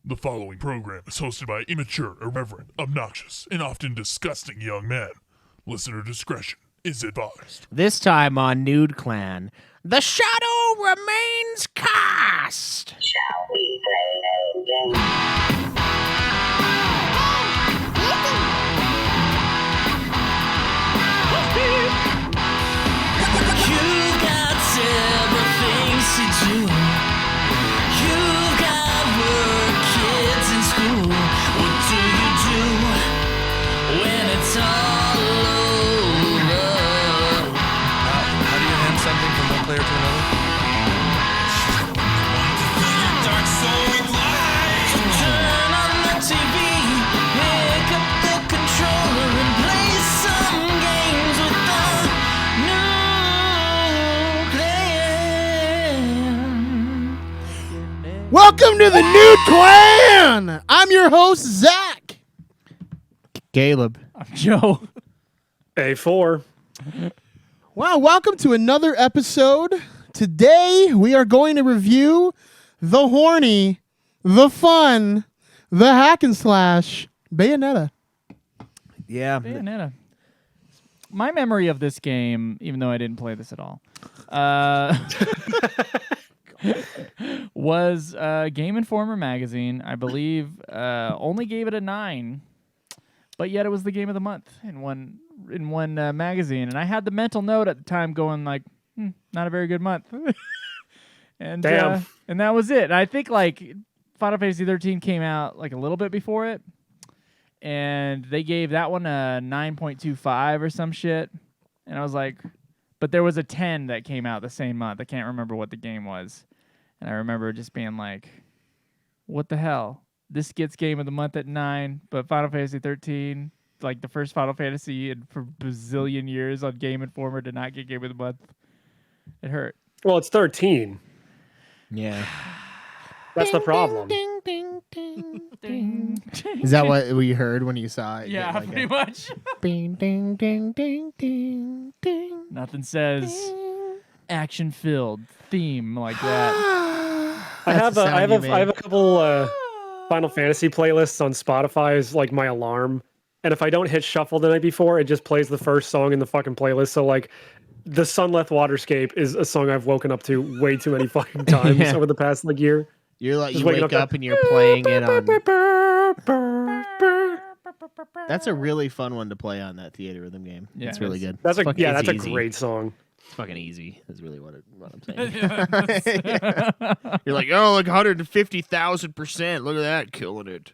The following program is hosted by immature, irreverent, obnoxious, and often disgusting young men. Listener discretion is advised. This time on Nude Clan, the shadow remains cast. Shall we play a game? You've got several things to do. You've got work, kids in school. What do you do when it's all over? How do you hand something from one player to another? Turn on the TV, pick up the controller and play some games with the new clan. Welcome to the Nude Clan! I'm your host, Zach. Caleb. Joe. A4. Wow, welcome to another episode. Today, we are going to review the horny, the fun, the hack and slash, Bayonetta. Yeah. Bayonetta. My memory of this game, even though I didn't play this at all, was Game Informer magazine. I believe only gave it a 9, but yet it was the game of the month in one magazine. And I had the mental note at the time going like, not a very good month. And Damn. And that was it. And I think like Final Fantasy 13 came out like a little bit before it, and they gave that one a 9.25 or some shit. And I was like, but there was a 10 that came out the same month. I can't remember what the game was. And I remember just being like, what the hell? This gets game of the month at 9, but Final Fantasy 13, like the first Final Fantasy for bazillion years on Game Informer, did not get game of the month. It hurt. Well, it's 13. Yeah. That's the problem. Is that what we heard when you saw it? Yeah, Like pretty much. Ding, ding, ding, ding, ding, ding. Nothing says action-filled theme like that. I have the sound you a couple Final Fantasy playlists on Spotify as like my alarm. And if I don't hit shuffle the night before, it just plays the first song in the fucking playlist. So like the Sunleth Waterscape is a song I've woken up to way too many fucking times Yeah. over the past like year. You're like, Just you waking wake up up and you're playing it on. That's a really fun one to play on that theater rhythm game. Yeah, It's really good. That's a Fucking- that's it's a easy. great song. It's fucking easy. Is really what I'm saying. You're like, oh, like 150,000%. Look at that, killing it.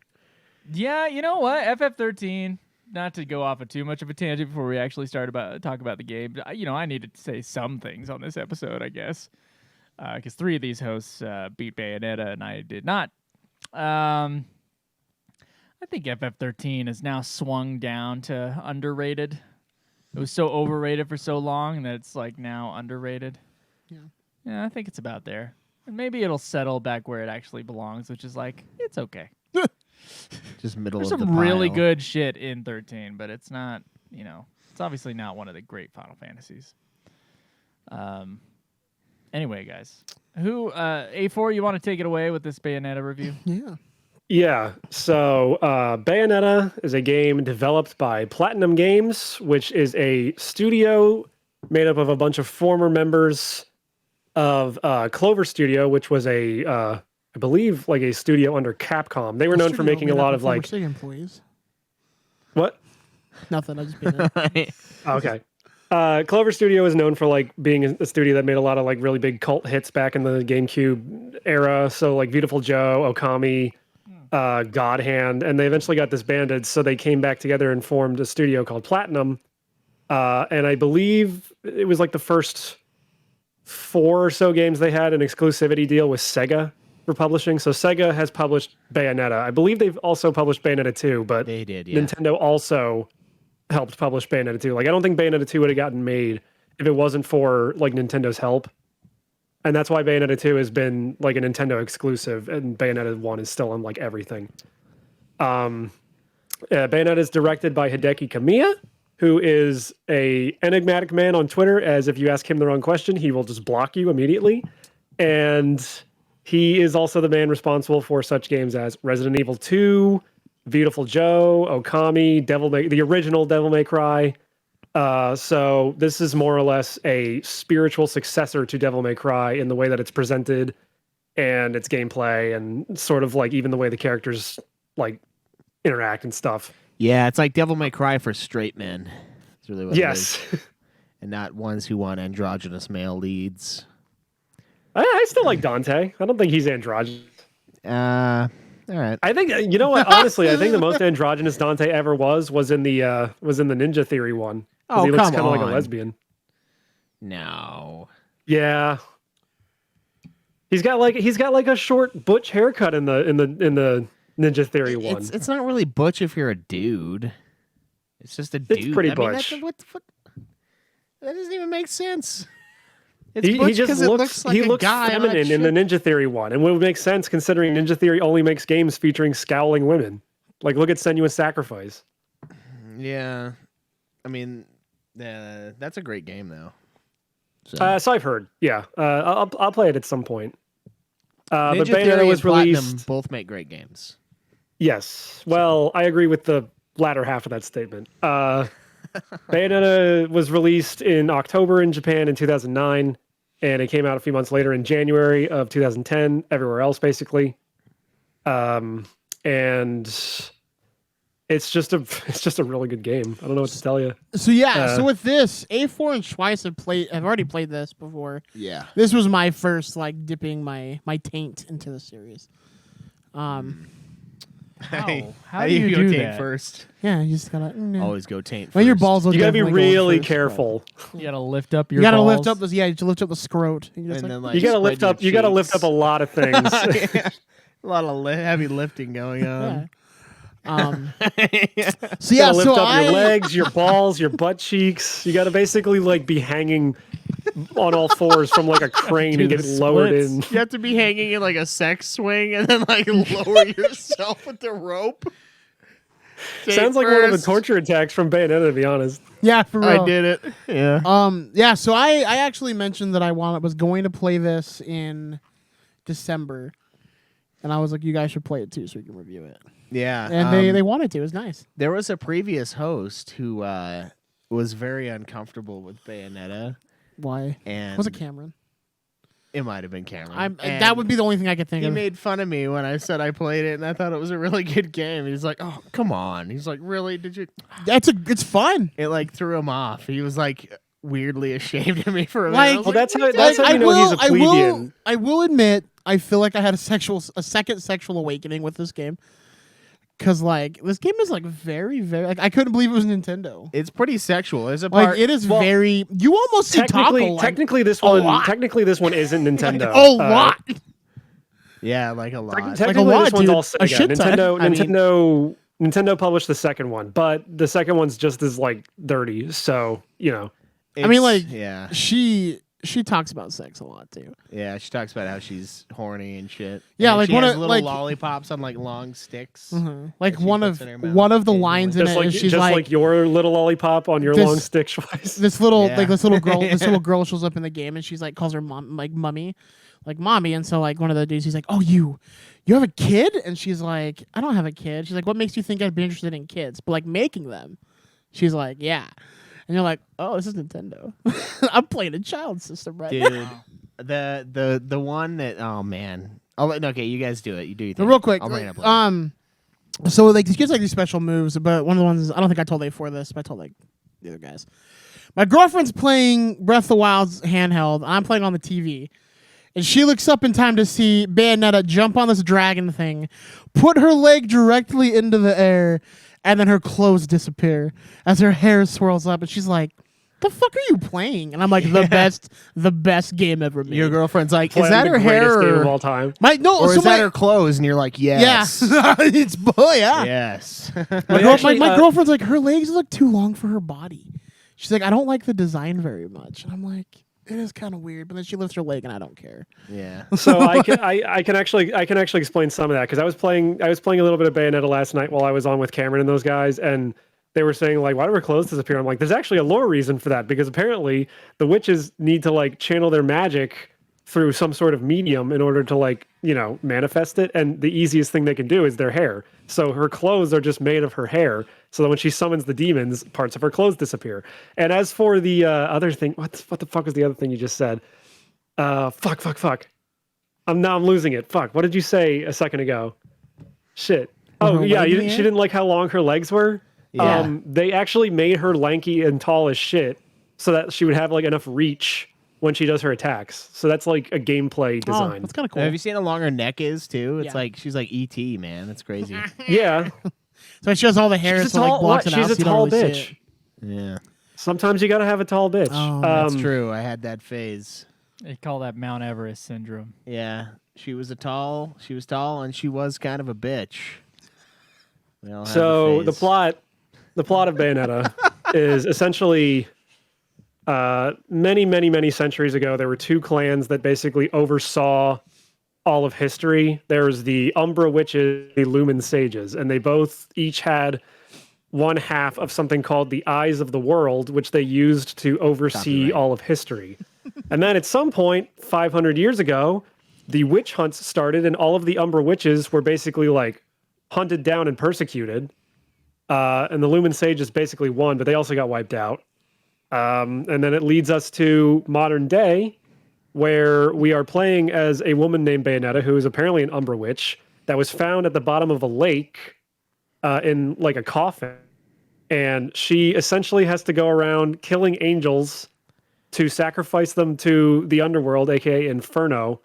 Yeah, you know what? FF13, not to go off of too much of a tangent before we actually talk about the game. I needed to say some things on this episode, I guess, because 3 of these hosts beat Bayonetta and I did not. I think FF13 is now swung down to underrated. It was so overrated for so long that it's like now underrated. Yeah, I think it's about there. And maybe it'll settle back where it actually belongs, which is like, it's okay. Just middle There's of the some really pile. good shit in 13, but it's not, it's obviously not one of the great Final Fantasies. Anyway, guys, A4, you want to take it away with this Bayonetta review? Yeah. Yeah, so Bayonetta is a game developed by Platinum Games, which is a studio made up of a bunch of former members of Clover Studio, which was I believe, like a studio under Capcom. They were known for making a lot of like... employees. What? Nothing. I just been Okay. Clover Studio is known for like being a studio that made a lot of like really big cult hits back in the GameCube era. So like Beautiful Joe, Okami, God Hand, and they eventually got disbanded. So they came back together and formed a studio called Platinum. And I believe it was like the first 4 or so games they had an exclusivity deal with Sega for publishing. So Sega has published Bayonetta. I believe they've also published Bayonetta 2, but They did, yeah. Nintendo also helped publish Bayonetta 2. Like, I don't think Bayonetta 2 would have gotten made if it wasn't for like Nintendo's help. And that's why Bayonetta 2 has been like a Nintendo exclusive, and Bayonetta 1 is still on like everything. Bayonetta is directed by Hideki Kamiya, who is a enigmatic man on Twitter, as if you ask him the wrong question, he will just block you immediately. And He is also the man responsible for such games as Resident Evil 2, Beautiful Joe, Okami, the original Devil May Cry. So this is more or less a spiritual successor to Devil May Cry in the way that it's presented and its gameplay and sort of like even the way the characters like interact and stuff. Yeah, it's like Devil May Cry for straight men. That's really what it Yes. is. And not ones who want androgynous male leads. I still like Dante. I don't think he's androgynous. All right. I think you know what? Honestly, I think the most androgynous Dante ever was in the Ninja Theory one. 'Cause Oh, he looks come kind of like a on. lesbian. No. Yeah. He's got like a short butch haircut in the Ninja Theory one. It's not really butch if you're a dude. It's just a dude. It's pretty I mean, butch. what? That doesn't even make sense. He butch just 'cause it looks like he a looks guy on that feminine in the shit. Ninja Theory one, and it would make sense considering Ninja Theory only makes games featuring scowling women. Like look at Senua's Sacrifice. Yeah. I mean, that's a great game though. So, So I've heard. Yeah, I'll play it at some point. But Ninja Theory Bayonetta and was Platinum released. both make great games. Yes. Well, I agree with the latter half of that statement. Bayonetta was released in October in Japan in 2009, and it came out a few months later in January of 2010, everywhere else basically. And it's just a really good game. I don't know what to tell you. So yeah, so with this, A4 and Schweiss have already played this before. Yeah. This was my first like dipping my taint into the series. How How do you go do taint that? first? Yeah, you just gotta Always go taint well, first. your balls look You gotta be definitely going really first, careful. You gotta lift up your. You gotta balls. lift up this. Yeah, you lift up the scrot. And you're just And like, then, You gotta spread lift your up. You gotta lift cheeks. up a lot of things. Yeah. A lot of heavy lifting going on. so yeah, gotta lift so up your legs, your balls, your butt cheeks. You gotta basically like be hanging on all fours from like a crane Do and the get lowered splits. in. You have to be hanging in like a sex swing and then like lower yourself with the rope. Sounds like one of the torture attacks from Bayonetta, to be honest. yeah, for real. I did it. Yeah. Yeah, so I actually mentioned that I was going to play this in December, and I was like, you guys should play it too, so we can review it. Yeah. And they wanted to. It was nice. There was a previous host who was very uncomfortable with Bayonetta, Why? and Was it Cameron? it might have been Cameron. That would be the only thing I could think He of. made fun of me when I said I played it, and I thought it was a really good game. He's like, "Oh, come on!" He's like, "Really? Did you?" It's fun. It like threw him off. He was like weirdly ashamed of me for a minute. Like- I was Well, that's how I you know he's a plebeian. will admit, I feel like I had a second sexual awakening with this game. Because like this game is like very, very like I couldn't believe it was Nintendo. It's pretty sexual. There's a Like part. it is very. You almost see Taco. Technically, this a one lot. isn't Nintendo. a lot. Yeah, like a lot. Technically, lot, this one's dude. all A Sega. shit ton. Nintendo published the second one, but the second one's just as like dirty. So you know, I mean, It's- like yeah, she talks about sex a lot too. yeah. She talks about how she's horny and shit. Yeah, And like she one has of- little like- lollipops on like long sticks. Like she one puts of in her mouth one of the occasionally. lines in just it like is she's like your little lollipop on your This- long stick, Schweiss. this little Yeah. like this little girl shows up in the game and she's like calls her mom like mummy, like mommy, and so like one of the dudes he's like, oh you have a kid, and she's like, I don't have a kid. She's like, what makes you think I'd be interested in kids, but like making them? She's like, yeah, and you're like, oh, this is Nintendo. I'm playing a child system right now. Dude, the one that man. Okay, you guys do it. You do your But thing. real quick, I'll bring it up later. so like these kids like these special moves, but one of the ones I don't think I told A4 this, but I told like the other guys. My girlfriend's playing Breath of the Wild's handheld, and I'm playing on the TV. And she looks up in time to see Bayonetta jump on this dragon thing, put her leg directly into the air, and then her clothes disappear as her hair swirls up. And she's like, "The fuck are you playing?" And I'm like, "The best game ever made." Your girlfriend's like, Playing is that the her greatest hair game of or, all time? or is my, that her clothes? And you're like, yes. Yeah, it's yeah. Yes. My girlfriend's like, her legs look too long for her body. She's like, I don't like the design very much. And I'm like, it is kind of weird. But then she lifts her leg, and I don't care. Yeah. So I can actually explain some of that because I was playing a little bit of Bayonetta last night while I was on with Cameron and those guys, and they were saying like, why do her clothes disappear? I'm like, there's actually a lore reason for that because apparently the witches need to like channel their magic through some sort of medium in order to like, manifest it. And the easiest thing they can do is their hair. So her clothes are just made of her hair. So that when she summons the demons, parts of her clothes disappear. And as for the other thing, what the fuck was the other thing you just said? Fuck. I'm losing it. Fuck. What did you say a second ago? Shit. Oh yeah, she didn't like how long her legs were. Yeah. They actually made her lanky and tall as shit so that she would have like enough reach when she does her attacks. So that's like a gameplay Oh, design. that's kind of cool. Have you seen how long her neck is too? It's Yeah. like she's like ET, man. That's crazy. Yeah. So she has all the hair, She's a so like tall, blocks it out. she's a so you don't tall really see bitch. it. Yeah, Sometimes you gotta have a tall bitch. Oh, that's true. I had that phase. They call that Mount Everest syndrome. Yeah, she was tall, and she was kind of a bitch. We all had So the phase. plot of Bayonetta is essentially many centuries ago, there were two clans that basically oversaw all of history. There was the Umbra Witches, the Lumen Sages, and they both each had one half of something called the Eyes of the World, which they used to oversee Copyright. all of history. And then at some point, 500 years ago, the witch hunts started, and all of the Umbra Witches were basically like hunted down and persecuted. And the Lumen Sages basically won, but they also got wiped out. And then it leads us to modern day, where we are playing as a woman named Bayonetta, who is apparently an Umbra Witch, that was found at the bottom of a lake in like a coffin. And she essentially has to go around killing angels to sacrifice them to the underworld, aka Inferno.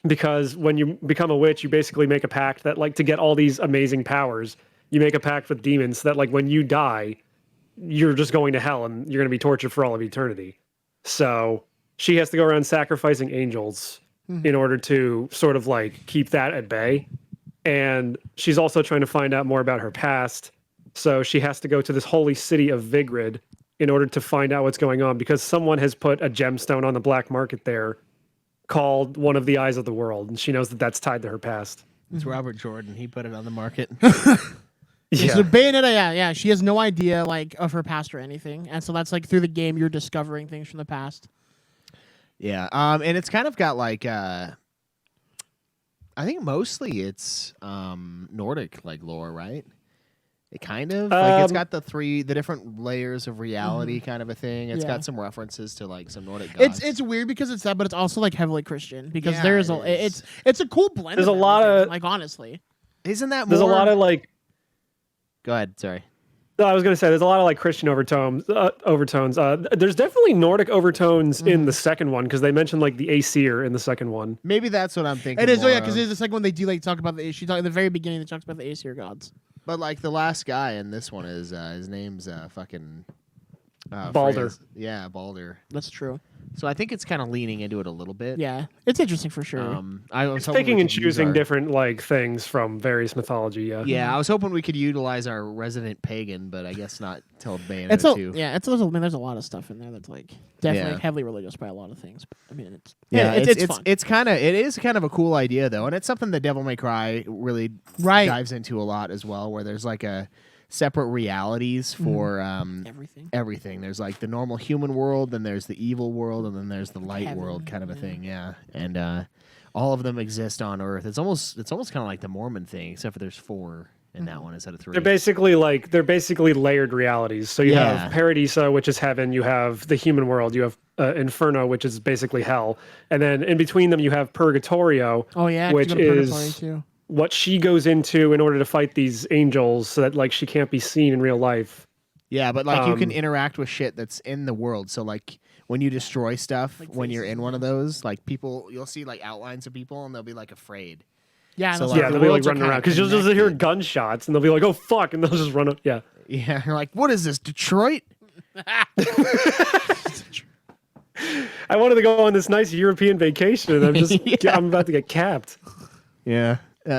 Because when you become a witch, you basically make a pact that, like, to get all these amazing powers, you make a pact with demons so that, like, when you die, you're just going to hell and you're going to be tortured for all of eternity. So she has to go around sacrificing angels in order to sort of like keep that at bay. And she's also trying to find out more about her past. So she has to go to this holy city of Vigrid in order to find out what's going on, because someone has put a gemstone on the black market there called one of the Eyes of the World. And she knows that that's tied to her past. It's Robert Jordan. He put it on the market. Yeah. So Bayonetta, yeah, she has no idea like of her past or anything, and so that's like through the game you're discovering things from the past. Yeah, and it's kind of got like I think mostly it's Nordic like lore, right? It kind of like it's got the different layers of reality kind of a thing. It's Yeah. got some references to like some Nordic gods. It's weird because it's that, but it's also like heavily Christian because Yeah, there's it is. it's a cool blend. There's of a lot everything, of- like honestly. Isn't that There's more? a lot of like, Go ahead. Sorry. no, I was going to say, there's a lot of like Christian overtones. There's definitely Nordic overtones in the second one, because they mentioned like the Aesir in the second one. Maybe that's what I'm thinking. It is, more because of. there's the second one they do like talk about the. She talk at the very beginning. They talks about the Aesir gods. But like the last guy in this one is his name's fucking Balder. Freya's- Yeah, Balder. That's true. So I think it's kind of leaning into it a little bit. Yeah, it's interesting for sure. I was It's hoping we picking and could use choosing our- different like things from various mythology. Yeah. Yeah, I was hoping we could utilize our resident pagan, but I guess not till Bayonetta It's a 2. yeah. There's a lot of stuff in there that's like definitely Yeah. heavily religious by a lot of things. But, I mean, it's Yeah, it's fun. it is kind of a cool idea though, and it's something that Devil May Cry really Right. dives into a lot as well, where there's like a separate realities for Everything. everything. There's like the normal human world, then there's the evil world, and then there's the light Heaven, world kind of a thing. Yeah, and all of them exist on Earth. It's almost kind of like the Mormon thing, except for there's 4 in that one instead of 3. They're basically layered realities. So you Yeah. have Paradiso, which is heaven. You have the human world. You have Inferno, which is basically hell. And then in between them, you have Purgatorio, Oh yeah, 'cause which you go to Purgatory, is too. what she goes into in order to fight these angels, so that like she can't be seen in real life. Yeah, but like you can interact with shit that's in the world. So like when you destroy stuff, Like when you're faces in one of those, like you'll see like outlines of people, and they'll be like afraid. Yeah, So, that's like, Yeah, right. the they'll be like worlds are running kinda around because you'll just hear connected. gunshots, and they'll be like, "Oh fuck!" and they'll just run up. Yeah. Yeah, you're like, what is this, Detroit? I wanted to go on this nice European vacation, and Yeah. I'm about to get capped. Yeah.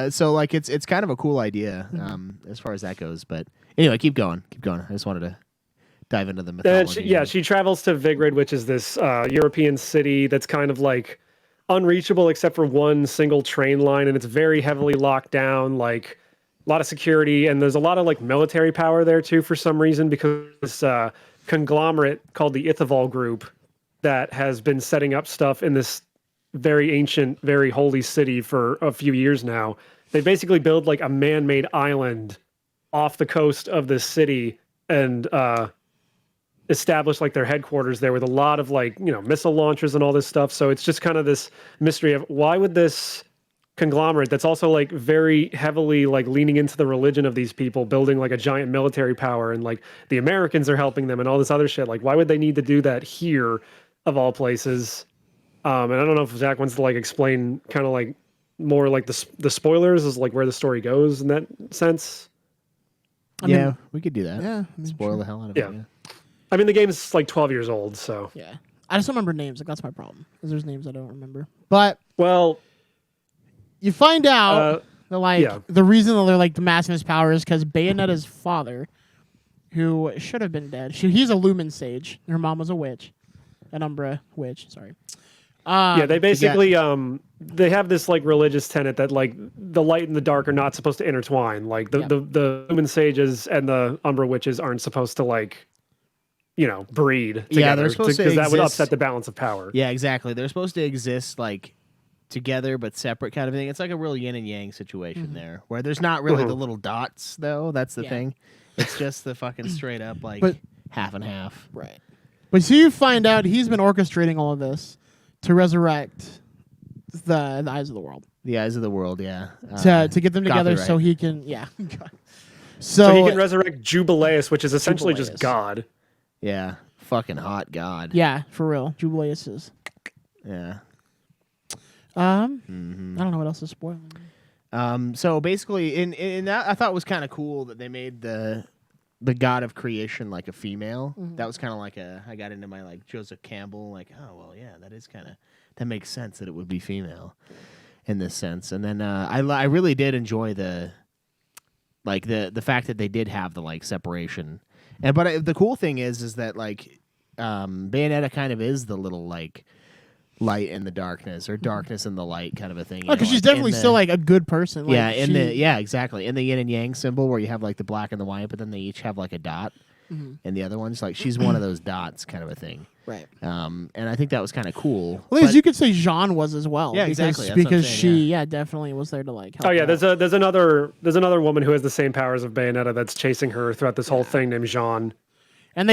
So like it's kind of a cool idea as far as that goes. But anyway, keep going. I just wanted to dive into the And mythology. she travels to Vigrid, which is this European city that's kind of like unreachable except for one single train line, and it's very heavily locked down, like a lot of security, and there's a lot of like military power there too for some reason, because this conglomerate called the Ithaval Group that has been setting up stuff in this very ancient, very holy city for a few years now. They basically build like a man-made island off the coast of this city and establish like their headquarters there with a lot of like, missile launchers and all this stuff. So it's just kind of this mystery of why would this conglomerate that's also like very heavily like leaning into the religion of these people building like a giant military power, and like the Americans are helping them and all this other shit, like why would they need to do that here of all places? And I don't know if Zach wants to like explain kind of like more like the spoilers is like where the story goes in that sense. I mean, we could do that. Yeah. Spoil the hell out of Yeah. it. Yeah. I mean, the game's like 12 years old, so. Yeah. I just don't remember names. Like, that's my problem. Because there's names I don't remember. But Well, you find out that, like, yeah. the reason that they're, like, amassing his power is because Bayonetta's father, who should have been dead, he's a lumen sage. Her mom was a witch. An Umbra witch, sorry. Yeah, they basically they have this like religious tenet that like the light and the dark are not supposed to intertwine. Like the lumen sages and the Umbra witches aren't supposed to like breed together. Yeah, they're supposed to because that would exist- upset the balance of power. Yeah, exactly. They're supposed to exist like together but separate kind of thing. It's like a real yin and yang situation there, where there's not really the little dots though. That's the thing. It's just the fucking straight up like half and half. Right. But so you find out he's been orchestrating all of this to resurrect the eyes of the world. The eyes of the world, yeah. To get them together so copyright. he can, So he can resurrect Jubileus, which is essentially Jubileus. just God. Yeah, fucking hot god. Yeah, for real. Jubileus is. Yeah. I don't know what else is spoiling. So basically, in that, I thought it was kind of cool that they made the god of creation like a female. That was kind of like I got into my like Joseph Campbell, like, oh well, yeah, that makes sense that it would be female in this sense. And then I really did enjoy the fact that they did have the like separation. But the cool thing is that like Bayonetta kind of is the little like light in the darkness or darkness in the light kind of a thing. Oh, because she's definitely still like a good person. Like, Exactly. In the yin and yang symbol where you have like the black and the white, but then they each have like a dot. And the other one's like she's one of those dots kind of a thing. Right. And I think that was kind of cool. Well, as you could say, Jean was as well. Yeah, because, exactly. That's what I'm Because saying, she, definitely was there to like help. Oh yeah, her out. there's another woman who has the same powers of Bayonetta that's chasing her throughout this whole thing named Jean. And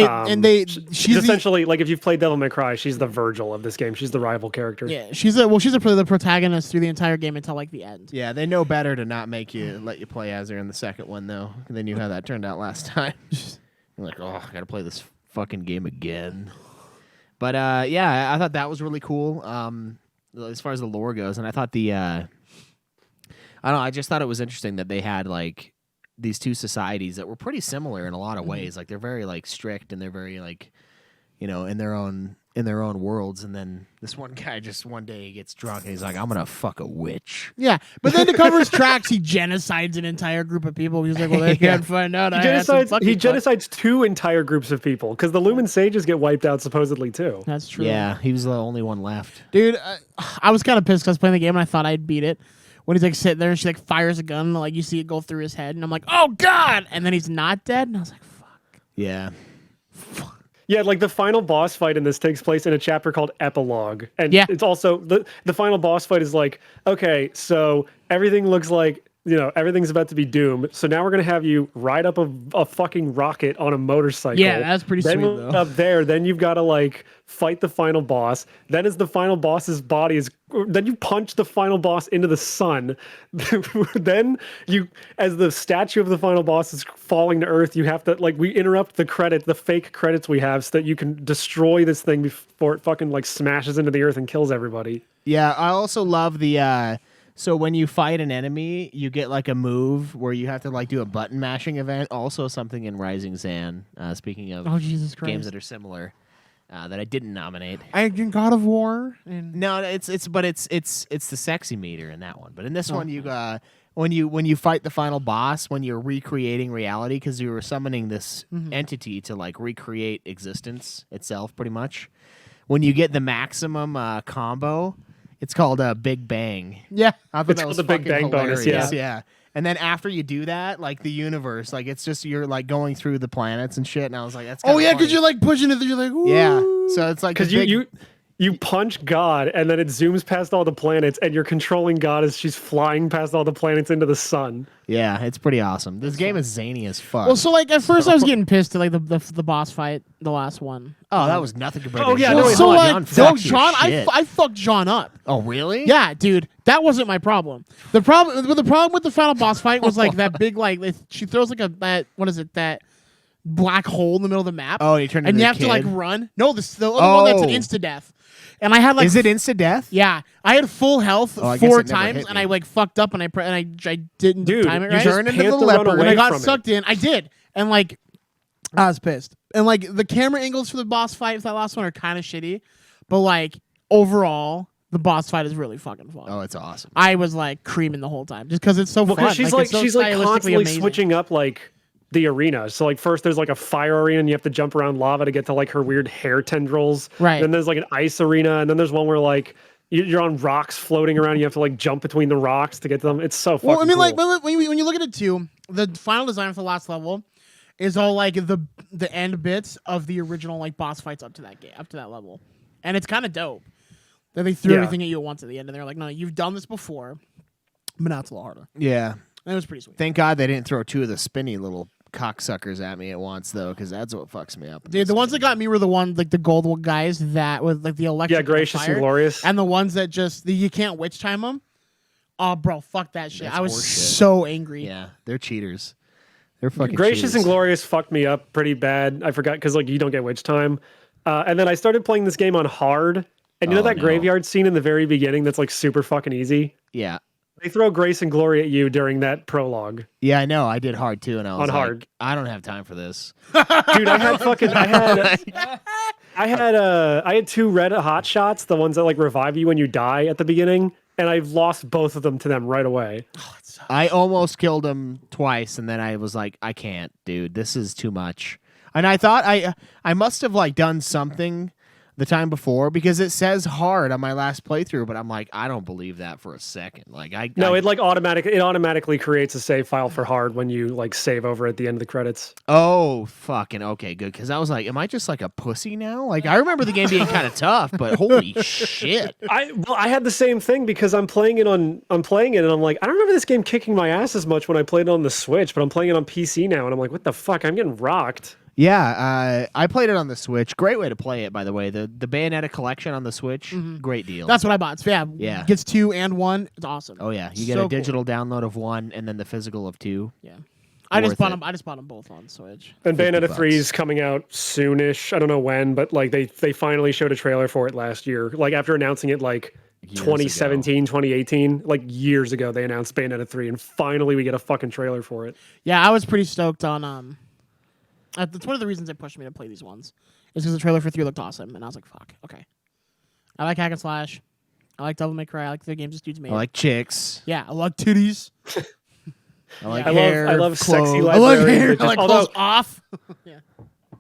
she's essentially like if you've played Devil May Cry, she's the Virgil of this game. She's the rival character. Yeah, she's the protagonist through the entire game until like the end. Yeah, they know better to not let you play as her in the second one though. And they knew how that turned out last time. You're like, oh, I gotta play this fucking game again. But I thought that was really cool. As far as the lore goes, and I thought I just thought it was interesting that they had like these two societies that were pretty similar in a lot of ways. Like they're very like strict and they're very like, in their own worlds. And then this one guy just one day gets drunk and he's like, I'm gonna fuck a witch. Yeah, but then to cover his tracks, he genocides an entire group of people. He's like, well, they can't find out. He genocides two entire groups of people because the Lumen Sages get wiped out supposedly too. That's true. Yeah, he was the only one left. Dude, I was kind of pissed because I was playing the game and I thought I'd beat it. When he's like sitting there and she like fires a gun, and, like you see it go through his head, and I'm like, oh god! And then he's not dead, and I was like, fuck. Yeah. Yeah, like the final boss fight in this takes place in a chapter called Epilogue. And it's also the final boss fight is like, okay, so everything looks like, everything's about to be doomed. So now we're going to have you ride up a fucking rocket on a motorcycle. Yeah, that's pretty then sweet, though. Up there, then you've got to like fight the final boss. Then as the final boss's body is, then you punch the final boss into the sun. Then as the statue of the final boss is falling to earth, you have to we interrupt the fake credits we have so that you can destroy this thing before it fucking like smashes into the earth and kills everybody. Yeah, I also love the so when you fight an enemy, you get like a move where you have to like do a button mashing event. Also something in Rising Zan. Speaking of Jesus Christ. games that are similar, that I didn't nominate. In God of War. No, it's the sexy meter in that one. But in this one, you when you fight the final boss, when you're recreating reality because you were summoning this entity to like recreate existence itself, pretty much. When you get the maximum combo. It's called a Big Bang. Yeah. I thought that was the Big Bang bonus, yeah. And then after you do that, like the universe, like it's just you're like going through the planets and shit. And I was like, that's because you're like pushing it. You're like, ooh. Yeah. So it's like Because the big- you punch God, and then it zooms past all the planets, and you're controlling God as she's flying past all the planets into the sun. Yeah, it's pretty awesome. This game is zany as fuck. Well, so like at first I was getting pissed at like the boss fight, the last one. oh, that was nothing compared Oh, to yeah, John. no, Well, wait, so hold on. like, fucks your John, shit. I fucked John up. Oh, really? Yeah, dude, that wasn't my problem. The problem with the final boss fight was like that big like she throws like that black hole in the middle of the map. Oh, you turned and into you a have to like kid? run. No, the other one that's an Oh. insta death. And I had like Is it insta death? Yeah, I had full health I guess 4 it never times, hit and me. I like fucked up, and I didn't Dude, time it you right. just Turn into can't the run leopard. away And I got from sucked it. in. I did, and like I was pissed. And like the camera angles for the boss fight for that last one are kind of shitty, but like overall, the boss fight is really fucking fun. Oh, it's awesome. I was like creaming the whole time just because it's so Well, fun. because she's it's so she's like stylistically constantly amazing. switching up like the arena. So like first there's like a fire arena and you have to jump around lava to get to like her weird hair tendrils. Right. Then there's like an ice arena, and then there's one where like you're on rocks floating around. You have to like jump between the rocks to get to them. It's so fucking Well, I mean, cool. like when you look at it too, the final design for the last level is all like the end bits of the original like boss fights up to that game, up to that level, and it's kind of dope that they threw Yeah. everything at you at once at the end, and they're like, no, you've done this before, but now it's a little harder. Yeah. And it was pretty sweet. Thank God they didn't throw 2 of the spinny little cocksuckers at me at once, though, because that's what fucks me up. in Dude, this the ones that game. got me were the ones like the gold guys that with like the electric, yeah, and the gracious fire, and glorious. and the ones that just you can't witch time them. Oh, bro, fuck that shit! That's I was horseshit. so angry. Yeah, they're cheaters. They're fucking Gracious cheaters. and Glorious fucked me up pretty bad. I forgot because like you don't get witch time. And then I started playing this game on hard. And you know Oh, that no. graveyard scene in the very beginning that's like super fucking easy? Yeah. They throw Grace and Glory at you during that prologue. Yeah, I know. I did hard too, and I was On like, hard. I don't have time for this. Dude, I had 2 red hot shots, the ones that like revive you when you die at the beginning, and I've lost both of them to them right away. I almost killed him twice, and then I was like, I can't, dude. This is too much. And I thought I must have like done something the time before because it says hard on my last playthrough, but I'm like, I don't believe that for a second. Like No, it automatically creates a save file for hard when you like save over at the end of the credits. Oh, fucking okay, good. Because I was like, am I just like a pussy now? Like I remember the game being kind of tough, but holy shit. I had the same thing because I'm playing it and I'm like, I don't remember this game kicking my ass as much when I played it on the Switch, but I'm playing it on PC now and I'm like, what the fuck? I'm getting rocked. Yeah, I played it on the Switch. Great way to play it, by the way. The Bayonetta collection on the Switch, great deal. That's what I bought. So, Yeah. Gets 2 and 1. It's awesome. Oh yeah, you get So a digital download of 1 and then the physical of 2. Yeah. I just Worth bought it. them. I just bought them both on Switch. And 50 Bayonetta bucks. 3 is coming out soonish. I don't know when, but like they finally showed a trailer for it last year. Like after announcing it like Years 2017, 2018, like years ago they announced Bayonetta 3 and finally we get a fucking trailer for it. Yeah, I was pretty stoked on that's one of the reasons it pushed me to play these ones. Is because the trailer for 3 looked awesome, and I was like, "Fuck, okay." I like hack and slash. I like Devil May Cry. I like the games this dude's made. I like chicks. Yeah, I like titties. I like I hair. love sexy clothes. I like librarian hair. bitches. I like Although clothes off.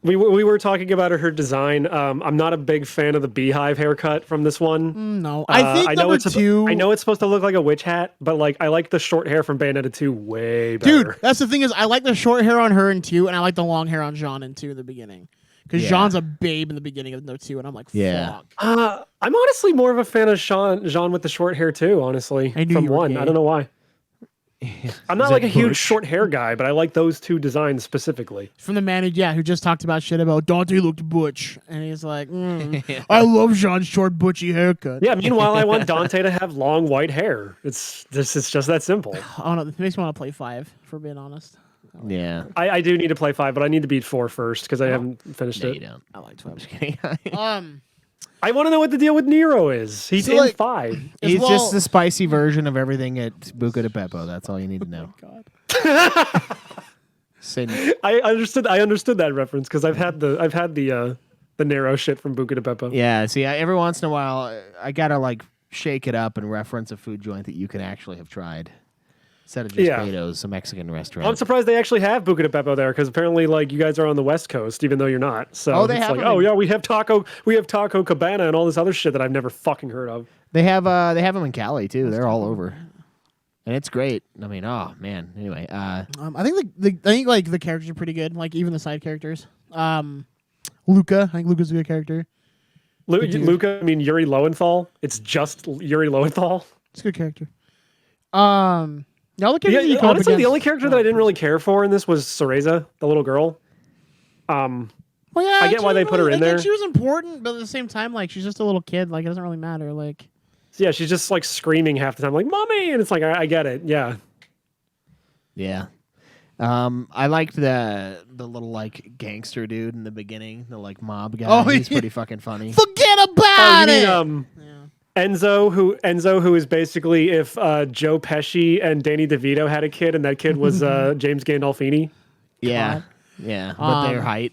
we were talking about her design. I'm not a big fan of the beehive haircut from this one. No, I think know number it's 2. I know it's supposed to look like a witch hat, but like I like the short hair from Bayonetta 2 way better. Dude, that's the thing is I like the short hair on her in 2, and I like the long hair on Jean in 2 in the beginning. Because Yeah. Jean's a babe in the beginning of no 2, and I'm like, Yeah. fuck. I'm honestly more of a fan of Jean with the short hair too. Honestly, I knew from you were 1, gay. I don't know why. I'm not Is like it a huge Butch? short hair guy, but I like those 2 designs specifically. From the man who just talked about shit about Dante looked butch, and he's like, I love Jean's short butchy haircut. Yeah. Meanwhile, I want Dante to have long white hair. It's just that simple. I don't know. It makes me want to play 5, for being honest. Yeah. I do need to play 5, but I need to beat 4 first because I haven't finished No, it. you don't. I like 5. Kidding. I want to know what the deal with Nero is. He's So, in like- 5. He's well- just the spicy version of everything at Buca de Beppo. That's all you need to know. Say- I understood that reference because I've had the Nero shit from Buca de Beppo. yeah, see, every once in a while, I gotta like shake it up and reference a food joint that you can actually have tried. Instead of just Yeah. Beto's, a Mexican I'm restaurant. surprised they actually have Buca de Beppo there because apparently, like, you guys are on the West Coast, even though you're not. So Oh, they it's have like, them oh in- yeah, we have Taco Cabana and all this other shit that I've never fucking heard of. They have them in Cali too. They're all over, and it's great. I mean, oh man. Anyway, I think the characters are pretty good. Like even the side characters. Luca, I think Luca's a good character. Luca, I mean Yuri Lowenthal. It's just Yuri Lowenthal. It's a good character. The other characters you come up Honestly, the against- only character that I didn't really care for in this was Cereza, the little girl. Well, yeah, I get why they put her in there. She was important, but at the same time, like she's just a little kid. Like it doesn't really matter. Like Yeah, she's just like screaming half the time, like "Mommy!" And it's like, I get it. Yeah. Yeah. I liked the little like gangster dude in the beginning, the like mob guy. Oh, He's yeah. pretty fucking funny. forget Oh, about you it. mean Enzo, who is basically if Joe Pesci and Danny DeVito had a kid, and that kid was James Gandolfini. Yeah. Yeah. But their height.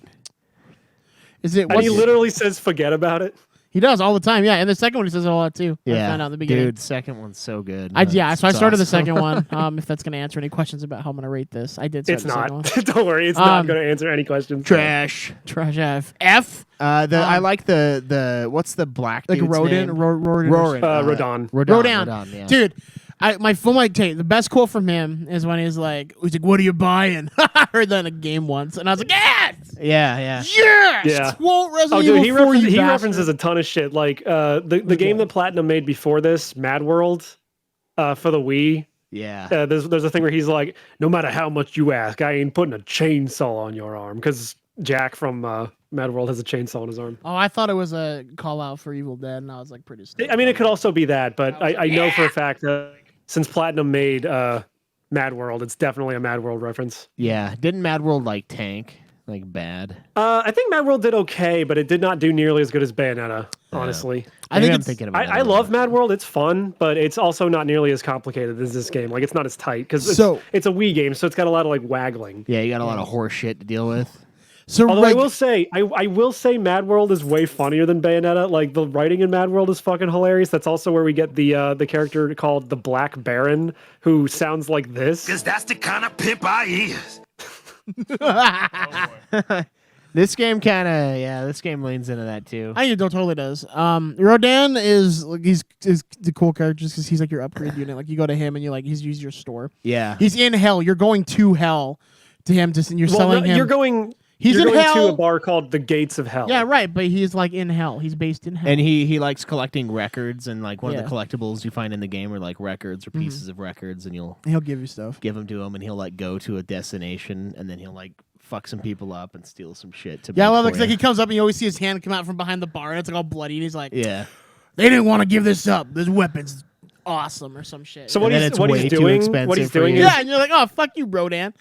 Is it? And What's, he literally says, "Forget about it." he does all the time. Yeah, and the second one he says it a lot too. Yeah. I found out in the beginning. Dude, second one's so good. So I started the awesome. second one. If that's going to answer any questions about how I'm going to rate this, I did. Start It's the second not. one. Don't worry, it's not going to answer any questions. Trash. Trash F. I like the what's the black Like dude's rodent, name? rodent. Roran. Rodon. Rodan. Yeah. Dude, my phone might take the best quote from him is when he's like, "What are you buying?" I heard that in a game once, and I was like, "Yes, Yeah, yeah. yes, Yeah. Won't Oh, Resident dude, Evil 4, you he bastard." references a ton of shit. Like the game that Platinum made before this, Mad World, for the Wii. Yeah. There's a thing where he's like, "No matter how much you ask, I ain't putting a chainsaw on your arm," because Jack from Mad World has a chainsaw on his arm. Oh, I thought it was a call out for Evil Dead, and I was like, pretty. Stoked. I mean, it could also be that, but I know for a fact that since Platinum made Mad World, it's definitely a Mad World reference. Yeah. Didn't Mad World like tank? Like bad? I think Mad World did okay, but it did not do nearly as good as Bayonetta, honestly. I think I'm it's- thinking of I another love one. Mad World. It's fun, but it's also not nearly as complicated as this game. Like, it's not as tight because it's a Wii game, so it's got a lot of like waggling. Yeah, you got a lot of horse shit to deal with. So Although like, I will say Mad World is way funnier than Bayonetta. Like the writing in Mad World is fucking hilarious. That's also where we get the character called the Black Baron, who sounds like this. Cause that's the kind of pimp I is. This game kind of, this game leans into that too. I think it totally does. Rodan is like he's the cool character just because he's like your upgrade unit. Like you go to him and you like he's used your store. Yeah. He's in hell. You're going to hell to him. You're selling him. You're going. He's you're in going hell. to a bar called the Gates of Hell. Yeah, right. But he's like in hell. He's based in hell. And he likes collecting records, and like one Yeah. of the collectibles you find in the game are like records or pieces of records, and you'll he'll give you stuff. give them to him, and he'll like go to a destination, and then he'll like fuck some people up and steal some shit to Yeah, make well, for looks like you. he comes up and you always see his hand come out from behind the bar, and it's like all bloody, and he's like, Yeah. "They didn't want to give this up. This weapon's awesome," or some shit. So And what then he's it's what way he's too doing expensive what he's for doing you. is yeah, and you're like, "Oh, fuck you, Rodan."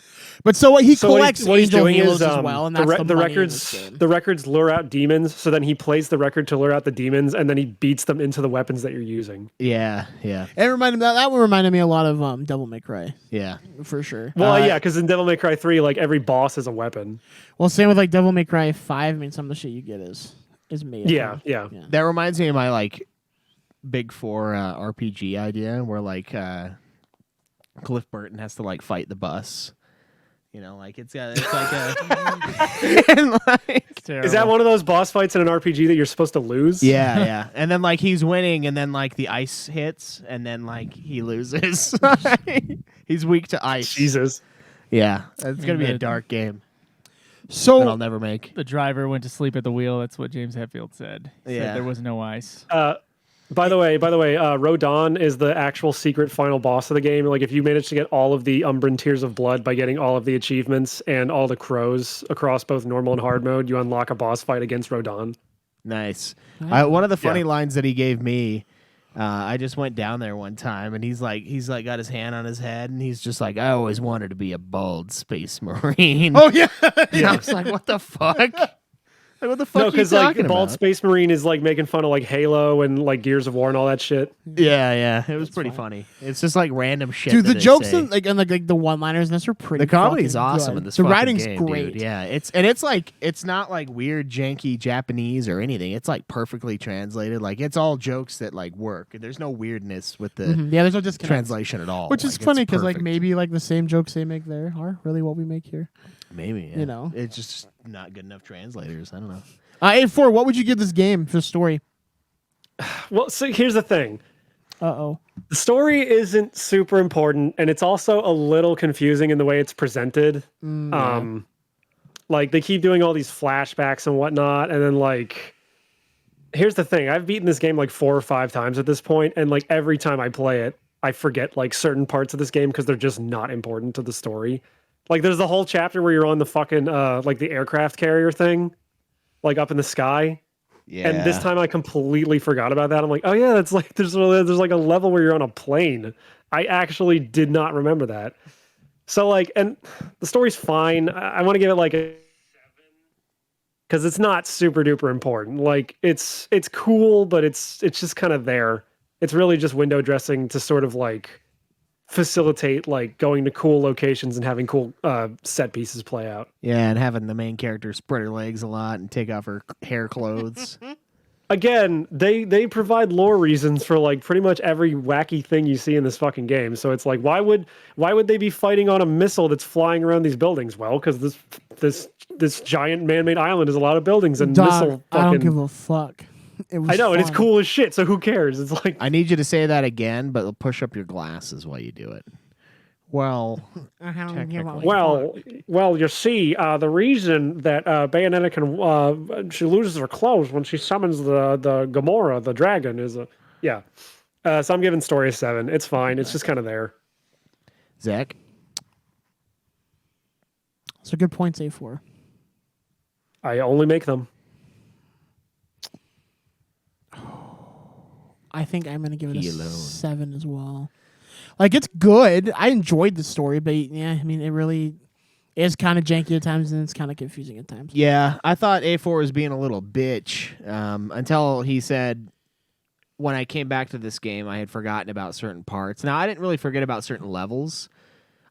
But so what he collects what he's angel doing heals is as well, and that's the money in this records game. the records lure out demons. So then he plays the record to lure out the demons, and then he beats them into the weapons that you're using. Yeah. Yeah. It reminded me that one reminded me a lot of Devil May Cry Yeah. for sure. Well, yeah, because in Devil May Cry 3, like every boss is a weapon. Well, same with like Devil May Cry 5. I mean, some of the shit you get is made. Yeah, yeah. That reminds me of my like Big Four RPG idea, where like Cliff Burton has to like fight the bus. You know, like it's like a and, like, Is that one of those boss fights in an RPG that you're supposed to lose? yeah, and then like he's winning, and then like the ice hits, and then like he loses. He's weak to ice. Jesus. Yeah, it's gonna be a the- dark game that So I'll never make. The driver went to sleep at the wheel. That's what James Hetfield said. He Yeah. said there was no ice. By the way, Rodon is the actual secret final boss of the game. Like, if you manage to get all of the Umbran Tears of Blood by getting all of the achievements and all the crows across both normal and hard mode, you unlock a boss fight against Rodon. Nice. One of the funny lines that he gave me. I just went down there one time, and he's like got his hand on his head, and he's just like, I always wanted to be a bald space marine. oh yeah, And I was like, what the fuck? Like, what the fuck No, are you because like talking Bald about? Space Marine is like making fun of like Halo and like Gears of War and all that shit. Yeah, it was pretty funny. It's just like random shit. dude, that the they jokes say. and like the one-liners in this are pretty. The comedy's fucking awesome good. in this. The fucking writing's game, great. dude. Yeah, it's like it's not like weird, janky Japanese or anything. It's like perfectly translated. Like it's all jokes that like work. There's no weirdness with the Mhm. Yeah, there's no disconnect. translation at all. Which is Like, it's funny because like perfect. maybe like the same jokes they make there are really what we make here. maybe yeah. you know. it's just not good enough translators. I don't know. A4, what would you give this game for story? Well, so here's the thing. Uh-oh. The story isn't super important, and it's also a little confusing in the way it's presented. Like they keep doing all these flashbacks and whatnot, and then like here's the thing. I've beaten this game like 4 or 5 times at this point, and like every time I play it, I forget like certain parts of this game because they're just not important to the story. Like there's the whole chapter where you're on the fucking like the aircraft carrier thing, like up in the sky. Yeah. And this time I completely forgot about that. I'm like, oh yeah, that's like there's like a level where you're on a plane. I actually did not remember that. So like, and the story's fine. I want to give it like a 7 because it's not super duper important. Like it's cool, but it's just kind of there. It's really just window dressing to sort of like facilitate like going to cool locations and having cool set pieces play out. Yeah, and having the main character spread her legs a lot and take off her hair clothes. Again, they provide lore reasons for like pretty much every wacky thing you see in this fucking game. So it's like, why would they be fighting on a missile that's flying around these buildings? Well, because this giant man-made island is a lot of buildings and Dog, missile fucking. I don't give a fuck. It was I know, and it's fun. cool as shit. So who cares? It's like I need you to say that again, but push up your glasses while you do it. Well, technically. Well, you see, the reason that Bayonetta can she loses her clothes when she summons the Gamora, the dragon, is yeah. So I'm giving story a 7. It's fine. It's just kind of there. Zach? So good points, A4. I only make them. I think I'm gonna give it He a alone. 7 as well. Like it's good. I enjoyed the story, but yeah, I mean it really is kind of janky at times and it's kind of confusing at times. Yeah, I thought A4 was being a little bitch until he said, when I came back to this game, I had forgotten about certain parts. Now, I didn't really forget about certain levels.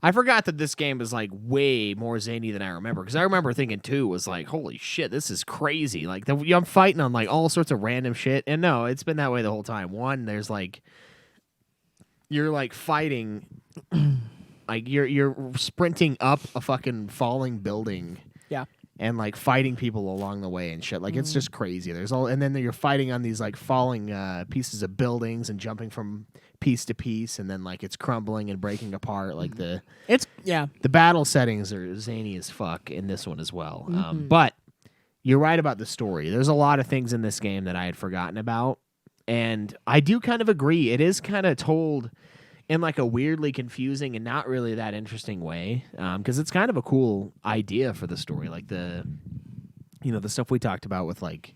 I forgot that this game was like way more zany than I remember, because I remember thinking 2 was like, holy shit, this is crazy. Like I'm fighting on like all sorts of random shit, and no, it's been that way the whole time. 1, there's like you're like fighting, like you're sprinting up a fucking falling building, Yeah. and like fighting people along the way and shit. Like it's just crazy. There's all, and then you're fighting on these like falling pieces of buildings and jumping from piece to piece, and then like it's crumbling and breaking apart. Like the battle settings are zany as fuck in this one as well. But you're right about the story. There's a lot of things in this game that I had forgotten about, and I do kind of agree. It is kind of told in like a weirdly confusing and not really that interesting way, because it's kind of a cool idea for the story, like the stuff we talked about with like,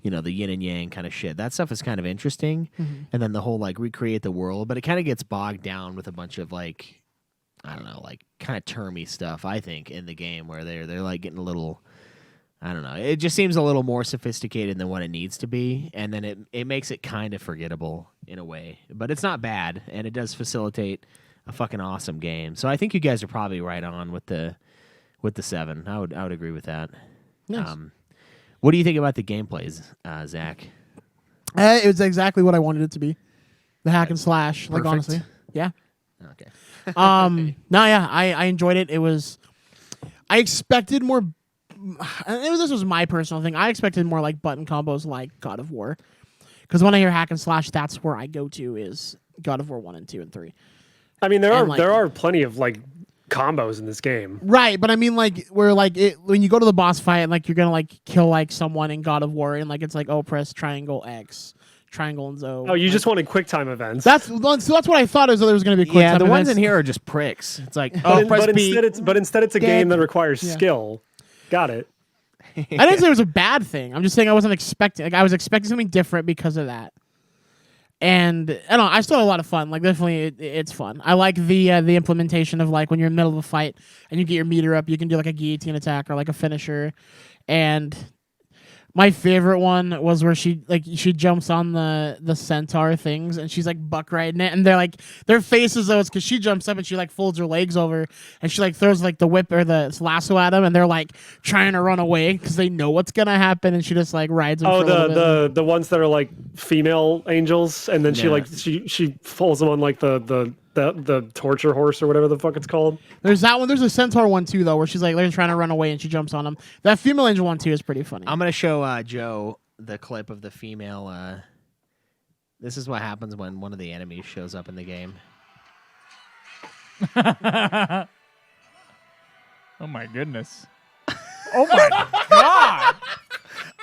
the yin and yang kind of shit. That stuff is kind of interesting, and then the whole like recreate the world, but it kind of gets bogged down with a bunch of like, I don't know, like kind of termy stuff, I think, in the game where they're like getting a little, I don't know. It just seems a little more sophisticated than what it needs to be, and then it makes it kind of forgettable in a way. But it's not bad, and it does facilitate a fucking awesome game. So I think you guys are probably right on with the 7. I would agree with that. Nice. What do you think about the gameplays, Zach? It was exactly what I wanted it to be. The hack and slash, like Perfect? honestly. Yeah. Okay. No, yeah, I enjoyed it. It was, I expected more. This was my personal thing. I expected more like button combos like God of War, because when I hear hack and slash, that's where I go to is God of War 1 and 2 and 3. I mean, there are plenty of like combos in this game. Right, but I mean like where like when you go to the boss fight and like you're gonna like kill like someone in God of War and like it's like press triangle X. Triangle and O. Oh, you just wanted quick time events. That's what I thought is that there was going to be quick time the ones events. in here are just pricks. It's like, but instead it's a game that requires skill. Got it. I didn't say it was a bad thing. I'm just saying I wasn't expecting. Like I was expecting something different because of that. And I don't know. I still had a lot of fun. Like definitely, it's fun. I like the implementation of like when you're in the middle of a fight and you get your meter up, you can do like a guillotine attack or like a finisher. And my favorite one was where she jumps on the centaur things and she's like buck riding it, and they're like their faces though it's because she jumps up and she like folds her legs over and she like throws like the whip or the lasso at them, and they're like trying to run away because they know what's gonna happen, and she just like rides them. The ones that are like female angels, and then she folds them on like the torture horse or whatever the fuck it's called. There's that one. There's a centaur one too though, where she's like they're trying to run away and she jumps on them. That female angel one too is pretty funny. I'm gonna show Joe the clip of the female. This is what happens when one of the enemies shows up in the game. Oh my goodness. Oh my god.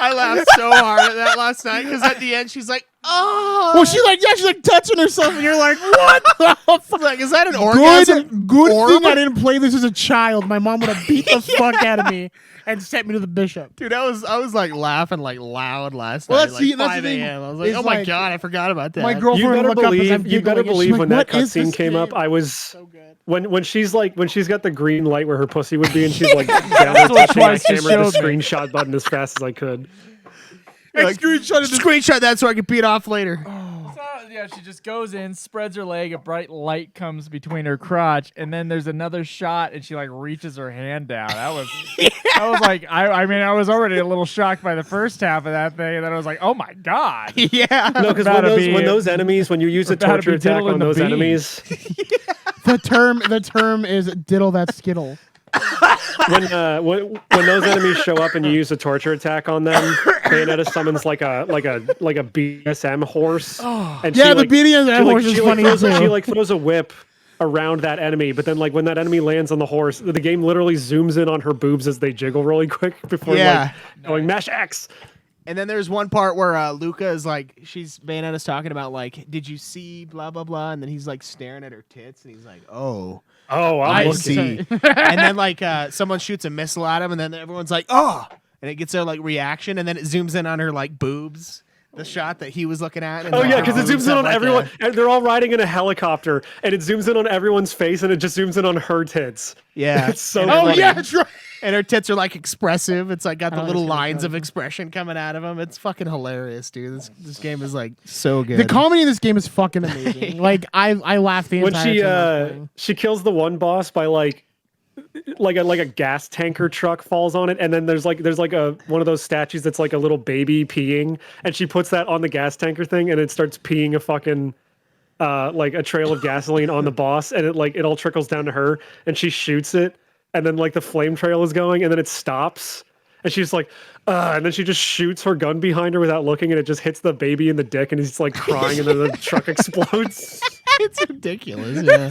I laughed so hard at that last night because at the end she's like, "Oh." Well, she's like touching herself, and you're like, what the fuck? Like, is that an orgasm? Good orb? thing I didn't play this as a child. My mom would have beat the fuck out of me and sent me to the bishop. Dude, I was like laughing like loud last Well, night. that's Like the 5 thing, a.m. I was like, is oh my like, god, I forgot about that. My You girlfriend better would look up as I'm believe. You better giggling, and she's believe like, when that "What is cutscene this came up, game?" I was So good. when she's got the green light where her pussy would be, and she's like down what touching my Schweiss just camera, the showed me. screenshot button as fast as I could. Like, screenshot that so I can beat off later. So, yeah, she just goes in, spreads her leg, a bright light comes between her crotch, and then there's another shot, and she like reaches her hand down. That was, I was like, I mean, I was already a little shocked by the first half of that thing, and then I was like, oh my god. Yeah. No, because when those enemies, when you use a about to torture be attack diddling on the those bean. enemies, The term is diddle that skittle. when those enemies show up and you use a torture attack on them, Bayonetta summons like a BSM horse. And Yeah, she, the BDSM horse is funny throws, too. She like throws a whip around that enemy, but then like when that enemy lands on the horse, the game literally zooms in on her boobs as they jiggle really quick before Yeah. like going mash X. And then there's one part where Luca is like, Bayonetta's talking about like, did you see blah blah blah, and then he's like staring at her tits, and he's like, oh, Oh, I I'm looking. see. And then like someone shoots a missile at him, and then everyone's like, oh, and it gets their like reaction, and then it zooms in on her like boobs. The shot that he was looking at. And Oh like, yeah, because it boobs zooms in have, on like, everyone, and they're all riding in a helicopter, and it zooms in on everyone's face, and it just zooms in on her tits. Yeah. It's so And Oh funny. yeah, that's right. And her tits are like expressive. It's like got the Oh, little that's gonna be lines of fun. expression coming out of them. It's fucking hilarious, dude. This game is like so good. The comedy in this game is fucking amazing. Like I laughed the When entire time. I was she playing. she kills the one boss by like a gas tanker truck falls on it, and then there's like a one of those statues that's like a little baby peeing, and she puts that on the gas tanker thing, and it starts peeing a fucking like a trail of gasoline on the boss, and it all trickles down to her, and she shoots it, and then like the flame trail is going, and then it stops, and she's like and then she just shoots her gun behind her without looking, and it just hits the baby in the dick, and he's like crying, and then the truck explodes. It's ridiculous. Yeah.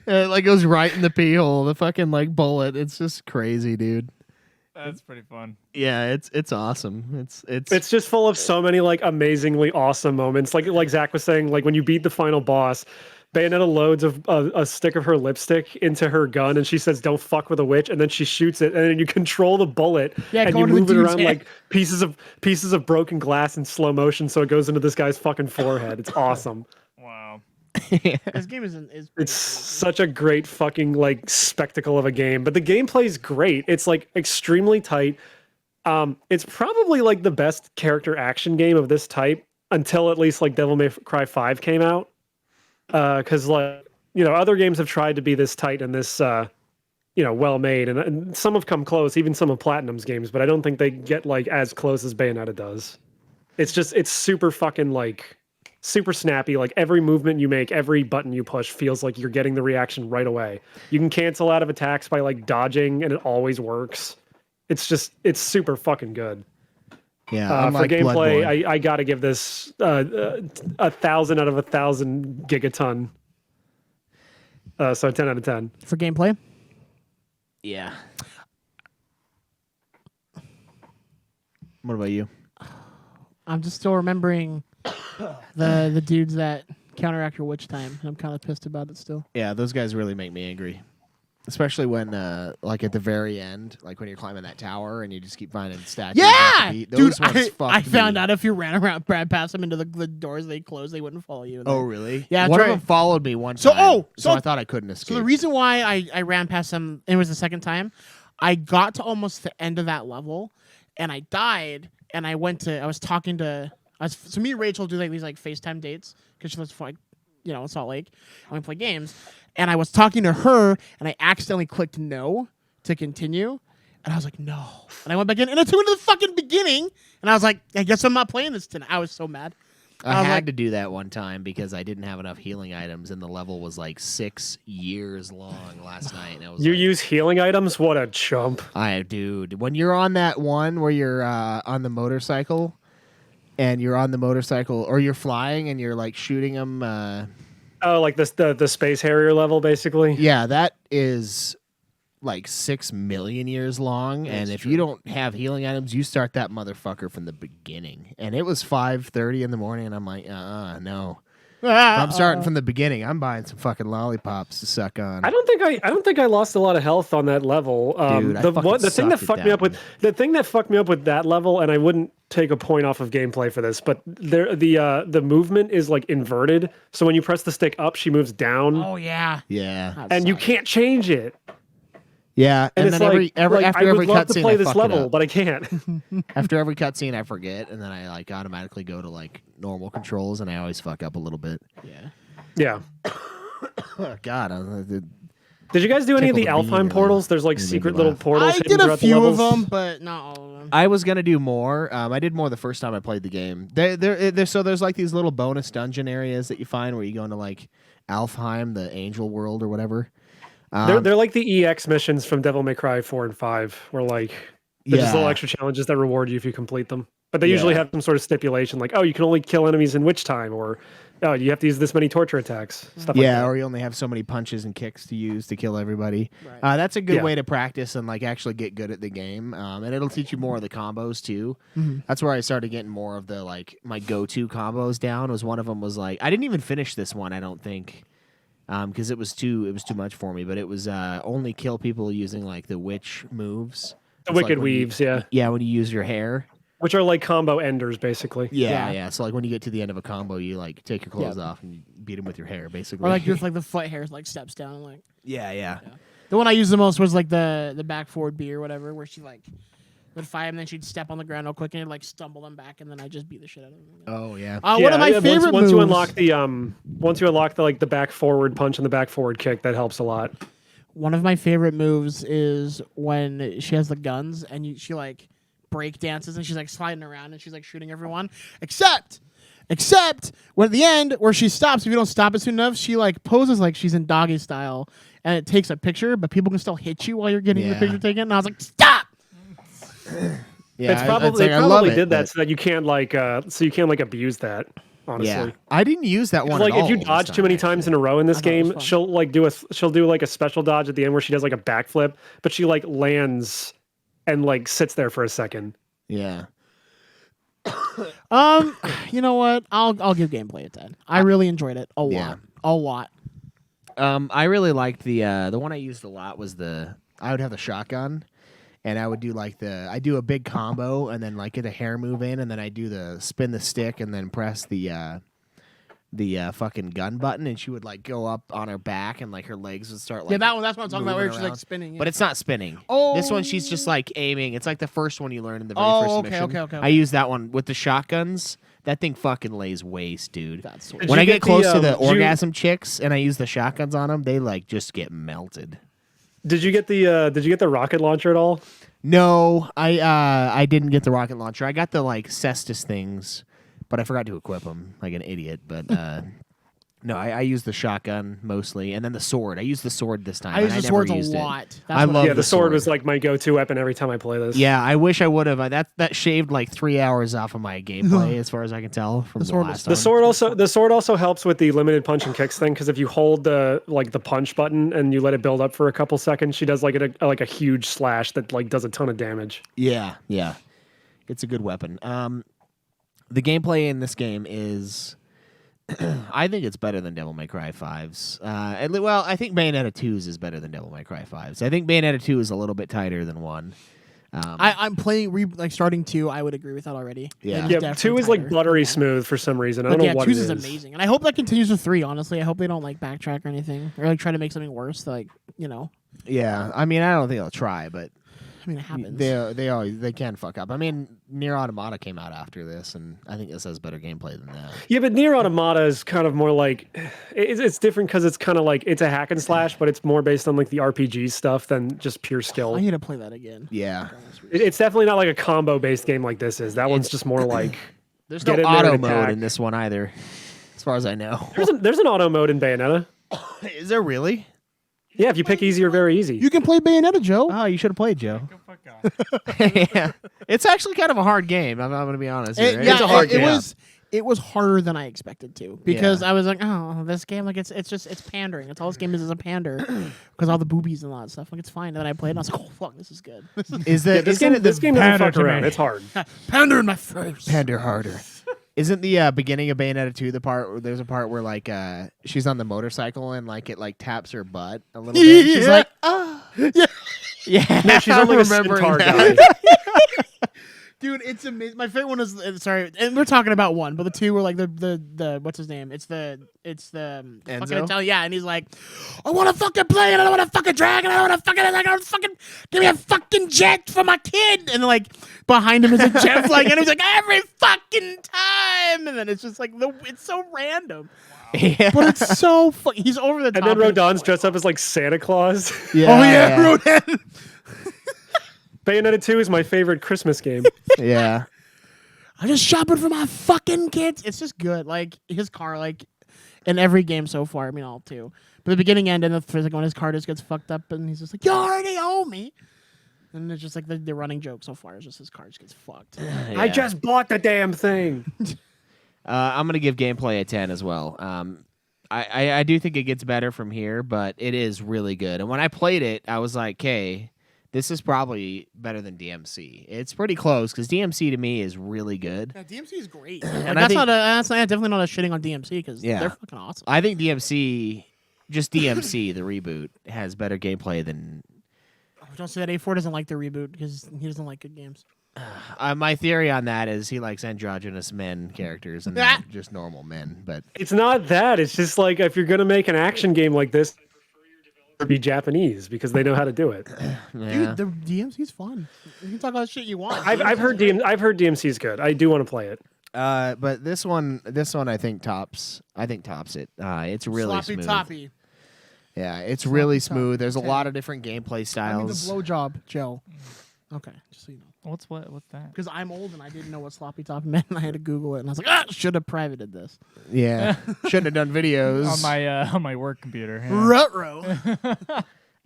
It like goes right in the pee hole. The fucking like bullet. It's just crazy, dude. That's pretty fun. Yeah, it's awesome. It's just full of so many like amazingly awesome moments. Like Zach was saying, like when you beat the final boss, Bayonetta loads a stick of her lipstick into her gun, and she says, "Don't fuck with a witch," and then she shoots it, and then you control the bullet, Yeah, and you going to the move it dude's around head. like pieces of broken glass in slow motion, so it goes into this guy's fucking forehead. It's awesome. Wow. This game is pretty It's such a great fucking like spectacle of a game, but the gameplay is great. It's like extremely tight. It's probably like the best character action game of this type until at least like Devil May Cry 5 came out. Because like other games have tried to be this tight and this well made, and some have come close, even some of Platinum's games, but I don't think they get like as close as Bayonetta does. It's super fucking like super snappy. Like every movement you make, every button you push feels like you're getting the reaction right away. You can cancel out of attacks by like dodging, and it always works. It's super fucking good. yeah. For Unlike gameplay, Bloodborne. I gotta give this 1,000 out of 1,000 gigaton. So 10 out of 10. for gameplay. yeah. What about you? I'm just still remembering the dudes that counteract your witch time. I'm kind of pissed about it still. Yeah, those guys really make me angry. Especially when, like at the very end, like when you're climbing that tower and you just keep finding statues. you have to beat. dude. Those ones I fucked found me. out if you ran around, past them into the doors they closed, they wouldn't follow you. Oh, really? Yeah, One try- of them followed me one So- time. so- I thought I couldn't escape. So the reason why I ran past them, it was the second time, I got to almost the end of that level, and I died, and I was talking to, so me and Rachel do like these like FaceTime dates, because she lives like, in Salt Lake, and we play games, and I was talking to her, and I accidentally clicked no to continue, and I was like, no, and I went back in, and it took me to the fucking beginning, and I was like, I guess I'm not playing this tonight. I was so mad. I was had like- to do that one time because I didn't have enough healing items, and the level was like 6 years long last night. And I was You like, use healing items? What a chump. dude, when you're on that one where you're on the motorcycle, and you're on the motorcycle, or you're flying and you're like shooting them. Oh, like the Space Harrier level, basically? Yeah, that is like 6 million years long, and if you don't have healing items, you start that motherfucker from the beginning. And it was 5:30 in the morning, and I'm like, no. If I'm starting from the beginning, I'm buying some fucking lollipops to suck on. I don't think I lost a lot of health on that level. Dude, The thing that fucked me up with that level, and I wouldn't take a point off of gameplay for this, but the movement is like inverted. So when you press the stick up, she moves down. Oh yeah. Yeah. And you can't change it. Yeah, and it's then like, after I every would love to cutscene, play I this fuck it level, up. but I can't. After every cutscene, I forget, and then I like automatically go to like normal controls, and I always fuck up a little bit. Yeah. Oh, God, Did you guys do any of the Tickled the bean Alfheim and portals? then There's like made me secret little laugh. portals. I hidden did a throughout the few of levels. them, but not all of them. I was gonna do more. I did more the first time I played the game. So there's like these little bonus dungeon areas that you find where you go into like Alfheim, the angel world or whatever. They're like the EX missions from Devil May Cry 4 and 5, where like they're just little extra challenges that reward you if you complete them. But they usually have some sort of stipulation, like, oh, you can only kill enemies in which time, or oh, you have to use this many torture attacks. Stuff like that. Or you only have so many punches and kicks to use to kill everybody. Right. That's a good way to practice and like actually get good at the game. And it'll teach you more of the combos too. That's where I started getting more of the like my go-to combos down. Was one of them was like I didn't even finish this one. I don't think. Because it was too much for me, but it was only kill people using like the witch moves. The Wicked Weaves, when you use your hair, which are like combo enders, basically. Yeah. So like when you get to the end of a combo, you like take your clothes off and you beat them with your hair, basically. Or like just like the foot hairs like steps down, like. Yeah. The one I used the most was like the back forward B or whatever, where she like would fight him, then she'd step on the ground real quick and like stumble them back, and then I just beat the shit out of them. Oh yeah. One of my favorite once moves. you unlock the like the back forward punch and the back forward kick, that helps a lot. One of my favorite moves is when she has the guns and she like break dances and she's like sliding around and she's like shooting everyone, except when at the end where she stops. If you don't stop it soon enough, she like poses like she's in doggy style and it takes a picture, but people can still hit you while you're getting your picture taken. And I was like, stop. It's probably they probably did that so that you can't like abuse that. Honestly, yeah. I didn't use that one. Like at if all you dodge too many times in a row in this game, she'll do like a special dodge at the end where she does like a backflip, but she like lands and like sits there for a second. Yeah. You know what? I'll give gameplay a 10. I really enjoyed it a lot. Yeah. A lot. I really liked the one I used a lot was I would have the shotgun, and I would do I do a big combo and then like get a hair move in, and then I do the spin the stick and then press the fucking gun button, and she would like go up on her back and like her legs would start like that's what I'm talking about where she's around. like spinning. But it's not spinning. Oh, this one she's just like aiming. It's like the first one you learn in the very first mission. Okay. I use that one with the shotguns. That thing fucking lays waste, dude. That's sweet. When I get close to the orgasm chicks and I use the shotguns on them, they like just get melted. Did you get the rocket launcher at all? No, I didn't get the rocket launcher. I got the like Cestus things, but I forgot to equip them like an idiot. But no, I used the shotgun mostly, and then the sword. I used the sword this time. I used the sword a used lot. I love the sword was like my go-to weapon every time I play this. Yeah, I wish I would have. That shaved like 3 hours off of my gameplay, as far as I can tell from the last time. The sword also helps with the limited punch and kicks thing, because if you hold the punch button and you let it build up for a couple seconds, she does like a huge slash that like does a ton of damage. Yeah, it's a good weapon. The gameplay in this game is. I think it's better than Devil May Cry 5's. I think Bayonetta 2's is better than Devil May Cry 5's. I think Bayonetta 2 is a little bit tighter than 1. I'm playing starting 2. I would agree with that already. Yeah. 2 is like buttery smooth for some reason. I don't know what it is. 2 is amazing, and I hope that continues with 3. Honestly, I hope they don't like backtrack or anything, or like try to make something worse. Yeah, I mean, I don't think they'll try, but I mean, it happens. They can fuck up. I mean, Nier Automata came out after this, and I think this has better gameplay than that. Yeah, but Nier Automata is kind of more like it's different because it's kind of like it's a hack and slash, but it's more based on like the RPG stuff than just pure skill. I need to play that again. Yeah, it's definitely not like a combo based game like this is. That one's just more like there's no auto mode in this one either, as far as I know. There's an auto mode in Bayonetta. Is there really? Yeah, if you pick easy or very easy. You can play Bayonetta, Joe. Oh, you should have played, Joe. Go fuck off. Yeah. It's actually kind of a hard game. I'm going to be honest. It's a hard game. it was harder than I expected to because I was like, oh, this game, like it's pandering. It's all this game is a pander because all the boobies and all that stuff. Like it's fine. And then I played and I was like, oh fuck, this is good. Is This game doesn't fuck around. It's hard. Pander in my face. Pander harder. Isn't the beginning of Bayonetta 2 the part where there's a part where like she's on the motorcycle and like it like taps her butt a little bit? She's like, oh. Yeah. No, she's on like a centaur guy. Dude, it's amazing. My favorite one is sorry, and we're talking about one, but the two were like the what's his name? It's the fucking Italian, yeah, and he's like, I want to fucking play it, I want to fucking drag it, I want to fucking give me a fucking jet for my kid, and like behind him is a jet flying, and he's like every fucking time, and then it's just like it's so random. Yeah. But it's so he's over the top. And then Rodon's dressed up as like Santa Claus. Yeah. Oh yeah, Rodon. Bayonetta 2 is my favorite Christmas game. Yeah. I'm just shopping for my fucking kids. It's just good. Like his car, like in every game so far. I mean, all two. But the beginning, end, and the physical when his car just gets fucked up, and he's just like, "You already owe me." And it's just like the running joke so far is just his car just gets fucked. Yeah. I just bought the damn thing. I'm gonna give gameplay a 10 as well. I do think it gets better from here, but it is really good. And when I played it, I was like, "Okay, this is probably better than DMC." It's pretty close because DMC to me is really good. Yeah, DMC is great. And that's definitely not a shitting on DMC because Yeah. they're fucking awesome. I think DMC, just DMC, the reboot, has better gameplay than. Don't say that A4 doesn't like the reboot because he doesn't like good games. My theory on that is he likes androgynous men characters and not just normal men. But It's not that. It's just like if you're gonna make an action game like this, be Japanese because they know how to do it. yeah. Dude, the DMC's fun. You can talk all the shit you want. I've heard DMC's good. I do want to play it. But this one I think tops. It. It's really sloppy smooth. toppy. Yeah, it's really Sloppy smooth. There's a okay. lot of different gameplay I mean the styles. blowjob, Joe. Okay, just so you know. What's that? Because I'm old and I didn't know what sloppy toppy meant, and I had to Google it, and I was like, should have privated this. Yeah, shouldn't have done videos. On my work computer. Yeah. Ruh-roh.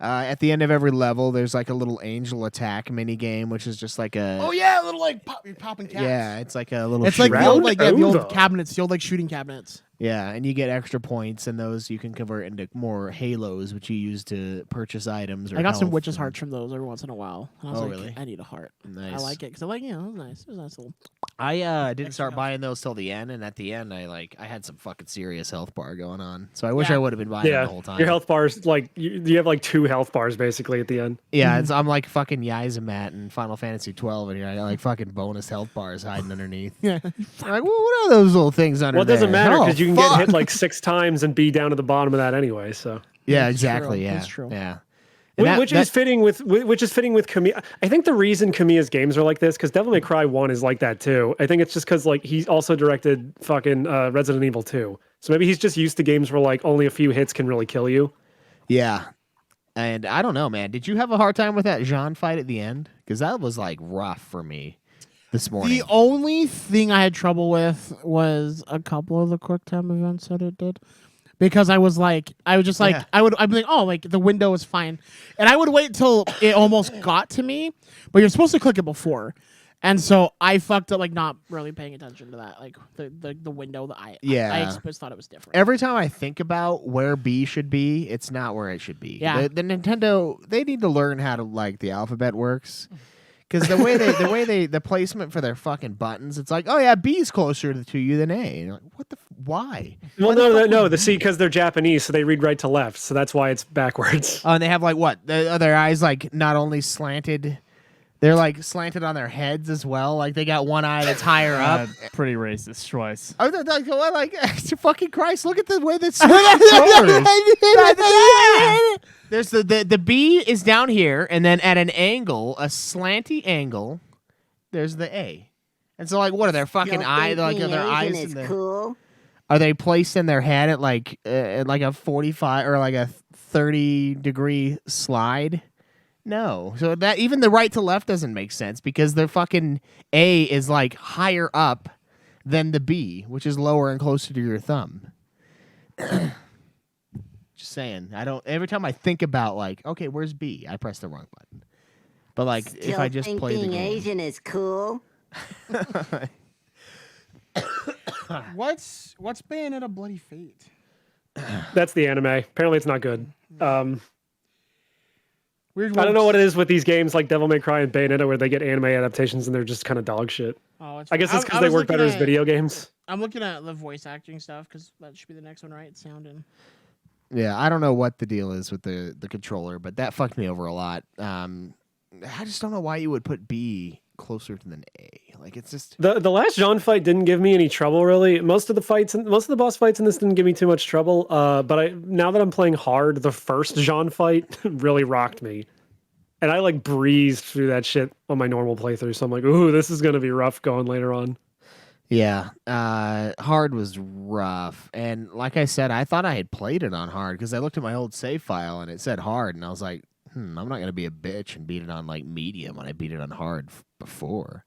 At the end of every level, there's like a little angel attack mini game, which is just like a. Oh yeah, a little like you're popping cats. Yeah, it's like a little. It's like the shooter. old, like the over. old cabinets, the old like shooting cabinets. Yeah, and you get extra points, and those you can convert into more halos, which you use to purchase items. Or I got some health witches' and- hearts from those every once in a while. And I was Oh, like, really? I need a heart. Nice. I like it because I like, it was nice. It was a nice little. I didn't Extra start health. buying those till the end, and at the end, I had some fucking serious health bar going on. So I wish Yeah. I would have been buying them Yeah, the whole time. your health bars like you have like 2 health bars basically at the end. Yeah, I'm like fucking Yaizamat in Final Fantasy 12, and here I got like fucking bonus health bars hiding underneath. Yeah. I'm like, well, what are those little things under Well, it doesn't there? matter Oh, because you can fuck. get hit like 6 times and be down to the bottom of that anyway. So, Yeah, That's exactly. true. Yeah, That's true. Yeah. And which is fitting with Kamiya. I think the reason Kamiya's games are like this because Devil May Cry 1 is like that too. I think it's just because like he also directed fucking Resident Evil 2, so maybe he's just used to games where like only a few hits can really kill you. Yeah. And I don't know, man. Did you have a hard time with that Jean fight at the end? Because that was like rough for me this morning. The only thing I had trouble with was a couple of the quick time events that it did. Because I was just like, Yeah. I'd be like, oh, like the window is fine. And I would wait till it almost got to me, but you're supposed to click it before. And so I fucked up, like not really paying attention to that. Like the window that I just thought it was different. Every time I think about where B should be, it's not where it should be. Yeah. The Nintendo, they need to learn how to like the alphabet works. Because the placement for their fucking buttons, it's like, oh yeah, B's closer to you than A. And you're like, what the why? Well, Why the fuck no, would the C because they're Japanese, so they read right to left, so that's why it's backwards. Oh, and they have like what? Their eyes like not only slanted, they're like slanted on their heads as well. Like they got one eye that's higher up. Pretty racist, Schweiss. Oh, like fucking Christ! Look at the way that's. There's the B is down here, and then at an angle, a slanty angle, there's the A. And so, like, what are their fucking eyes? Like, are their eyes in the? Cool. Are they placed in their head at like a 45 or like a 30-degree slide? No. So that even the right to left doesn't make sense because the fucking A is like higher up than the B, which is lower and closer to your thumb. Just saying. Every time I think about like, okay, where's B? I press the wrong button. But like if I just think play the being game. Asian is cool. What's Bayonetta Bloody Fate? That's the anime. Apparently, it's not good. Weird I don't know what it is with these games like Devil May Cry and Bayonetta where they get anime adaptations and they're just kind of dog shit. Oh, I guess it's because they work better as video games. I'm looking at the voice acting stuff because that should be the next one, right? Sounding. Yeah, I don't know what the deal is with the controller, but that fucked me over a lot. I just don't know why you would put B closer to than A. Like it's just the last Jean fight didn't give me any trouble really. Most of the boss fights in this didn't give me too much trouble. But now that I'm playing hard, the first Jean fight really rocked me. And I like breezed through that shit on my normal playthrough. So I'm like, ooh, this is gonna be rough going later on. yeah. Hard was rough, and like I said, I thought I had played it on hard because I looked at my old save file and it said hard, and I was like, I'm not gonna be a bitch and beat it on like medium when I beat it on hard before.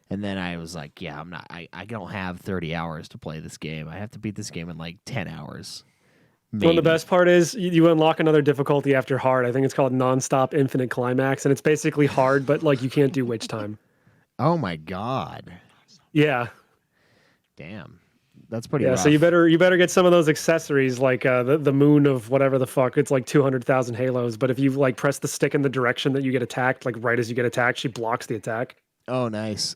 And then I was like, yeah, I'm not. I don't have 30 hours to play this game. I have to beat this game in like 10 hours. Well, the best part is you unlock another difficulty after hard. I think it's called Nonstop Infinite Climax, and it's basically hard, but like you can't do witch time. Oh my god. Yeah. Damn. That's pretty Yeah, rough. so you better get some of those accessories like the moon of whatever the fuck. It's like 200,000 halos, but if you like press the stick in the direction that you get attacked, like right as you get attacked, she blocks the attack. Oh, nice.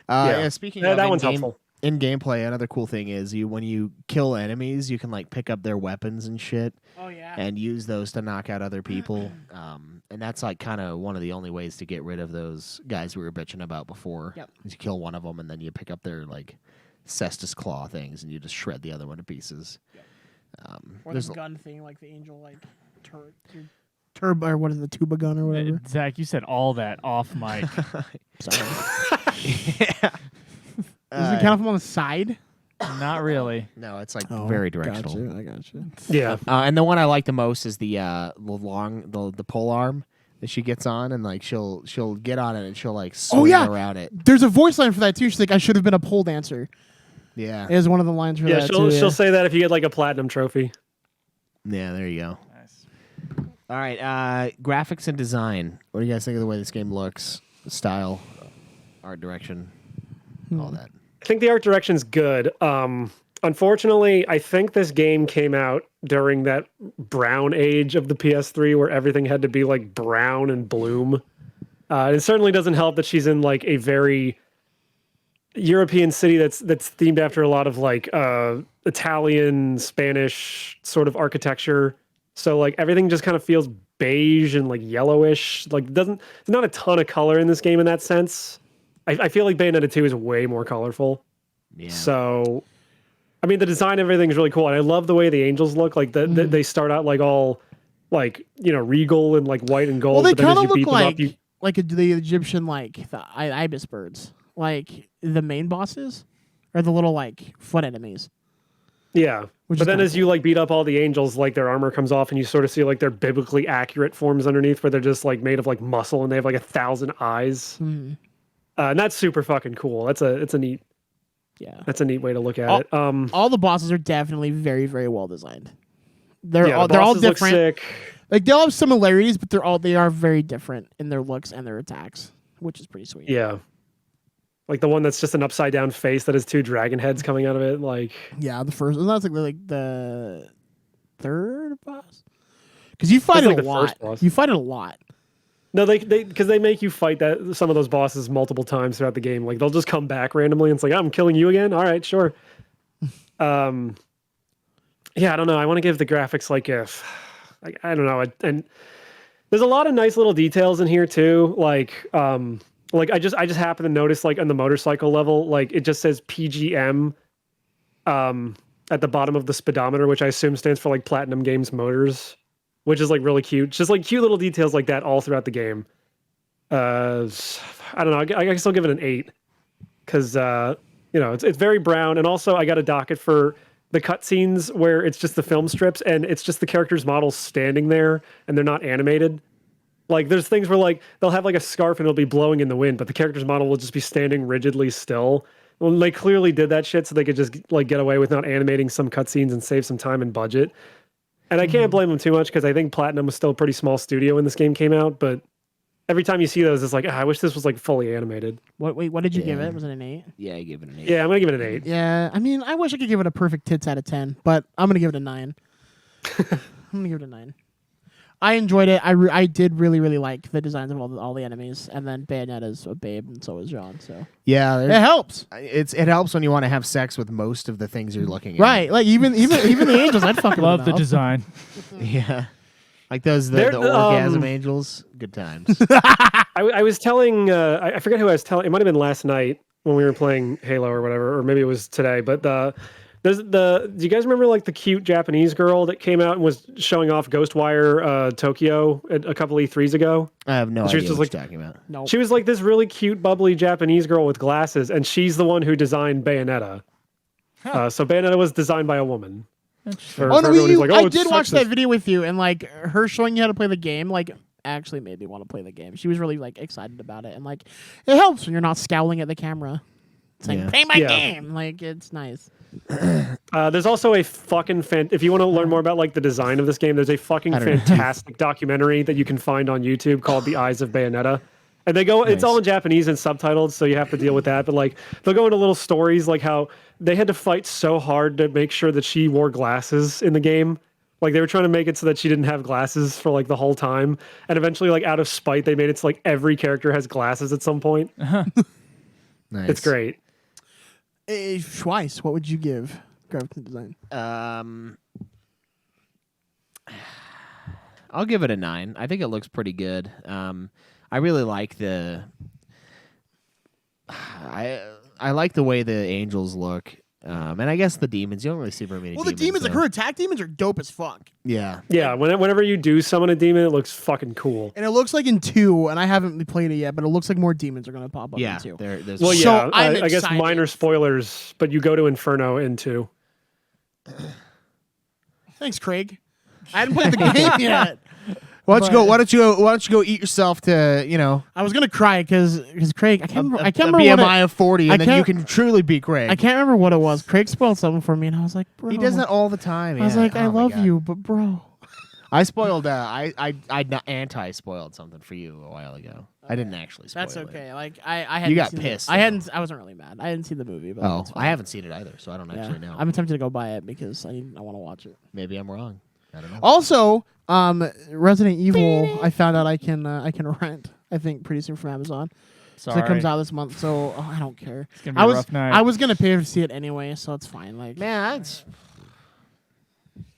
Yeah. Yeah, speaking Yeah, of that one's in-game, helpful. in gameplay, another cool thing is when you kill enemies, you can like pick up their weapons and shit. Oh yeah. And use those to knock out other people. And that's like kind of one of the only ways to get rid of those guys we were bitching about before. Yep. Is you kill one of them and then you pick up their like cestus claw things and you just shred the other one to pieces. Yep. Or There's the gun thing, like the angel, like turbo, or what is the tuba gun or whatever? Zach, you said all that off mic. Sorry. Yeah. Does it count from on the side? Not really. No, it's like very directional. I got you. Yeah. And the one I like the most is the pole arm that she gets on, and like she'll get on it and she'll like swing around it. There's a voice line for that too. She's like, I should have been a pole dancer. Yeah. Is one of the lines for that too. She'll say that if you get like a platinum trophy. Yeah, there you go. Nice. All right, graphics and design. What do you guys think of the way this game looks? The style, art direction, all that. I think the art direction's good. Unfortunately, I think this game came out during that brown age of the PS3 where everything had to be like brown and bloom. It certainly doesn't help that she's in like a very European city that's themed after a lot of like Italian, Spanish sort of architecture. So like everything just kind of feels beige and like yellowish. Like there's not a ton of color in this game in that sense. I feel like Bayonetta 2 is way more colorful. Yeah. So, I mean, the design, everything is really cool. And I love the way the angels look. Like they start out like all like, regal and like white and gold. Well, they but then as kind of you look beat them up, like the Egyptian, like the ibis birds, like the main bosses, or the little like foot enemies. yeah. Which But is then kinda as you like beat up all the angels, like their armor comes off and you sort of see like their biblically accurate forms underneath where they're just like made of like muscle and they have like 1,000 eyes. And that's super fucking cool. That's a neat way to look at it. All the bosses are definitely very, very well designed. They're all bosses look different. sick. Like they all have similarities, but they are very different in their looks and their attacks, which is pretty sweet. Yeah. Like the one that's just an upside down face that has 2 dragon heads coming out of it. Like, Yeah, the first. That's like the third boss. Because you fight That's it like a the lot. first boss. You fight it a lot. no, because they make you fight some of those bosses multiple times throughout the game. Like they'll just come back randomly and it's like, I'm killing you again. All right, sure. Yeah, I don't know. I want to give the graphics like I don't know. And there's a lot of nice little details in here too. Like I just happened to notice like on the motorcycle level, like it just says PGM at the bottom of the speedometer, which I assume stands for like Platinum Games Motors, which is like really cute. Just like cute little details like that all throughout the game. I don't know. I guess I'll give it an 8 because it's very brown, and also I got a docket for the cutscenes where it's just the film strips and it's just the characters' models standing there and they're not animated. Like there's things where like they'll have like a scarf and it'll be blowing in the wind, but the character's model will just be standing rigidly still. Well, they clearly did that shit so they could just like get away with not animating some cutscenes and save some time and budget. And I can't blame them too much because I think Platinum was still a pretty small studio when this game came out, but every time you see those, it's like, I wish this was like fully animated. What did you give Yeah. it? Was it an 8? Yeah, I gave it an 8. Yeah, I'm gonna give it an 8. Yeah, I mean, I wish I could give it a perfect tits out of 10, but I'm gonna give it a 9. I'm gonna give it a 9. I enjoyed it. I did really like the designs of all the enemies, and then Bayonetta's a babe, and so is John. So Yeah, it helps, it helps when you want to have sex with most of the ththings you're looking at. right? Like even the angels, I'd fucking Love the mouth. design. Yeah. Like those the They're orgasm angels. Good times. I was telling, I forget who I was telling. It might have been last night when we were playing Halo or whatever, or maybe it was today. But do you guys remember like the cute Japanese girl that came out and was showing off Ghostwire Tokyo a couple E3s ago? I have no She was idea just what like- you're talking about. No, She was like this really cute, bubbly Japanese girl with glasses, and she's the one who designed Bayonetta. So Bayonetta was designed by a woman. For Oh no, everyone who's like, I it's did watch that sexist. video with you, and like her showing you how to play the game, like actually made me want to play the game. She was really like excited about it, and like it helps when you're not scowling at the camera, saying Yeah. "Play my Yeah. game." Like it's nice. There's also a fucking if you want to learn more about like the design of this game, there's a fucking I don't know. fantastic documentary that you can find on YouTube called The Eyes of Bayonetta. And it's all in Japanese and subtitled, so you have to deal with that. But like they'll go into little stories like how they had to fight so hard to make sure that she wore glasses in the game. Like they were trying to make it so that she didn't have glasses for like the whole time. And eventually, like out of spite, they made it so like every character has glasses at some point. Nice. It's great. Schweiss, what would you give graphic design? I'll give it a 9. I think it looks pretty good. I really like I like the way the angels look. And I guess the demons. You don't really see very many Well, the demons, like though. her attack demons, are dope as fuck. Yeah. Yeah, whenever you do summon a demon, it looks fucking cool. And it looks like in 2, and I haven't played it yet, but it looks like more demons are gonna pop up Yeah. in 2. There's Well, So yeah, I'm I guess excited. minor spoilers, but you go to Inferno in 2. Thanks, Craig. I hadn't played the game yet. Why don't you go eat yourself to, I was gonna cry because Craig. I can't remember. I can't a remember BMI of 40, I and then you can't- can truly beat Craig. I can't remember what it was. Craig spoiled something for me, and I was like, bro. He does that all the time. I was yeah. like, I Oh my love God. you, but bro. I spoiled. I anti-spoiled something for you a while ago. I didn't actually spoil That's it. okay. Like I hadn't You got seen pissed, It. I though. hadn't. I wasn't really mad. I hadn't seen the movie, but Oh, it's fine. I haven't seen it either, so I don't Yeah. actually know. I'm tempted to go buy it because I want to watch it. Maybe I'm wrong. I don't know. Also, Resident Evil. I found out I can rent. I think pretty soon from Amazon. So Sorry. it comes out this month. So I don't care. It's gonna be a rough night. I was gonna pay to see it anyway, so it's fine. Like Man, it's.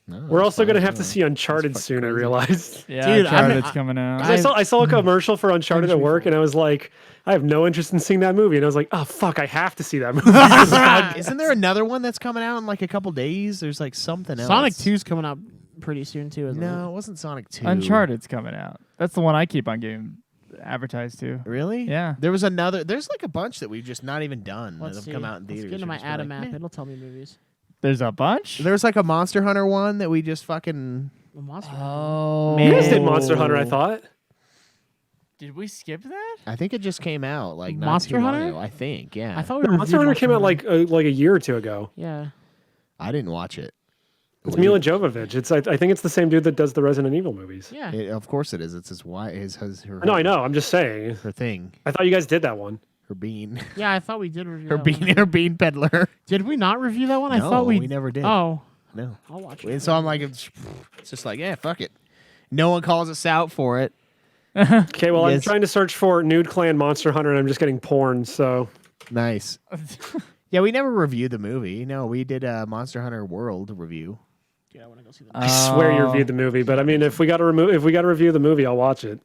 No, We're it's also fine, going to have no. to see Uncharted soon, I realized. Yeah, Dude, Uncharted's coming out. 'Cause I saw a commercial for Uncharted at work, and I was like, I have no interest in seeing that movie. And I was like, oh, fuck, I have to see that movie. Isn't there another one that's coming out in like a couple days? There's like something else. Sonic 2's coming out pretty soon too. Isn't No, it? it wasn't Sonic 2. Uncharted's coming out. That's the one I keep on getting advertised to. Really? Yeah. There was another. There's like a bunch that we've just not even done Let's that see. have come out in Let's theaters. get into We're my just like, Adam app. "Meh." It'll tell me movies. There's a bunch. There's like a Monster Hunter one that we just fucking. The Monster. Oh, You guys did Monster Hunter, I thought. Did we skip that? I think it just came out like not Monster too long Hunter? ago, I think. Yeah. I thought we Monster Hunter came out like a year or two ago. Yeah. I didn't watch it. It's Mila Jovovich. I think it's the same dude that does the Resident Evil movies. Yeah. Of course it is. It's his wife. Her. No, I know. I'm just saying. Her thing. I thought you guys did that one. Her bean. Yeah, I thought we did review Her that bean. one. Her bean peddler. Did we not review that one? I No, thought we never did. Oh, No. I'll watch And it. so I'm like, it's just like, yeah, fuck it. No one calls us out for it. Okay, well, I'm Yes. trying to search for Nude Clan Monster Hunter, and I'm just getting porn, so. Nice. Yeah, we never reviewed the movie. No, we did a Monster Hunter World review. Yeah, I want to go see that. I swear you reviewed the movie, but I mean, if we got to review the movie, I'll watch it.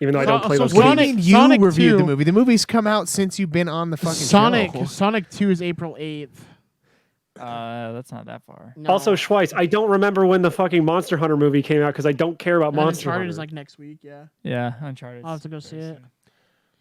Even though I don't play so those What do you Sonic- games. mean you Sonic reviewed 2 the movie? The movie's come out since you've been on the fucking show. Sonic 2 is April 8th. That's not that far. No. Also, Schweiss, I don't remember when the fucking Monster Hunter movie came out because I don't care about And Monster Uncharted Hunter. is like next week. Yeah. Yeah, Uncharted. I'll have to go see it.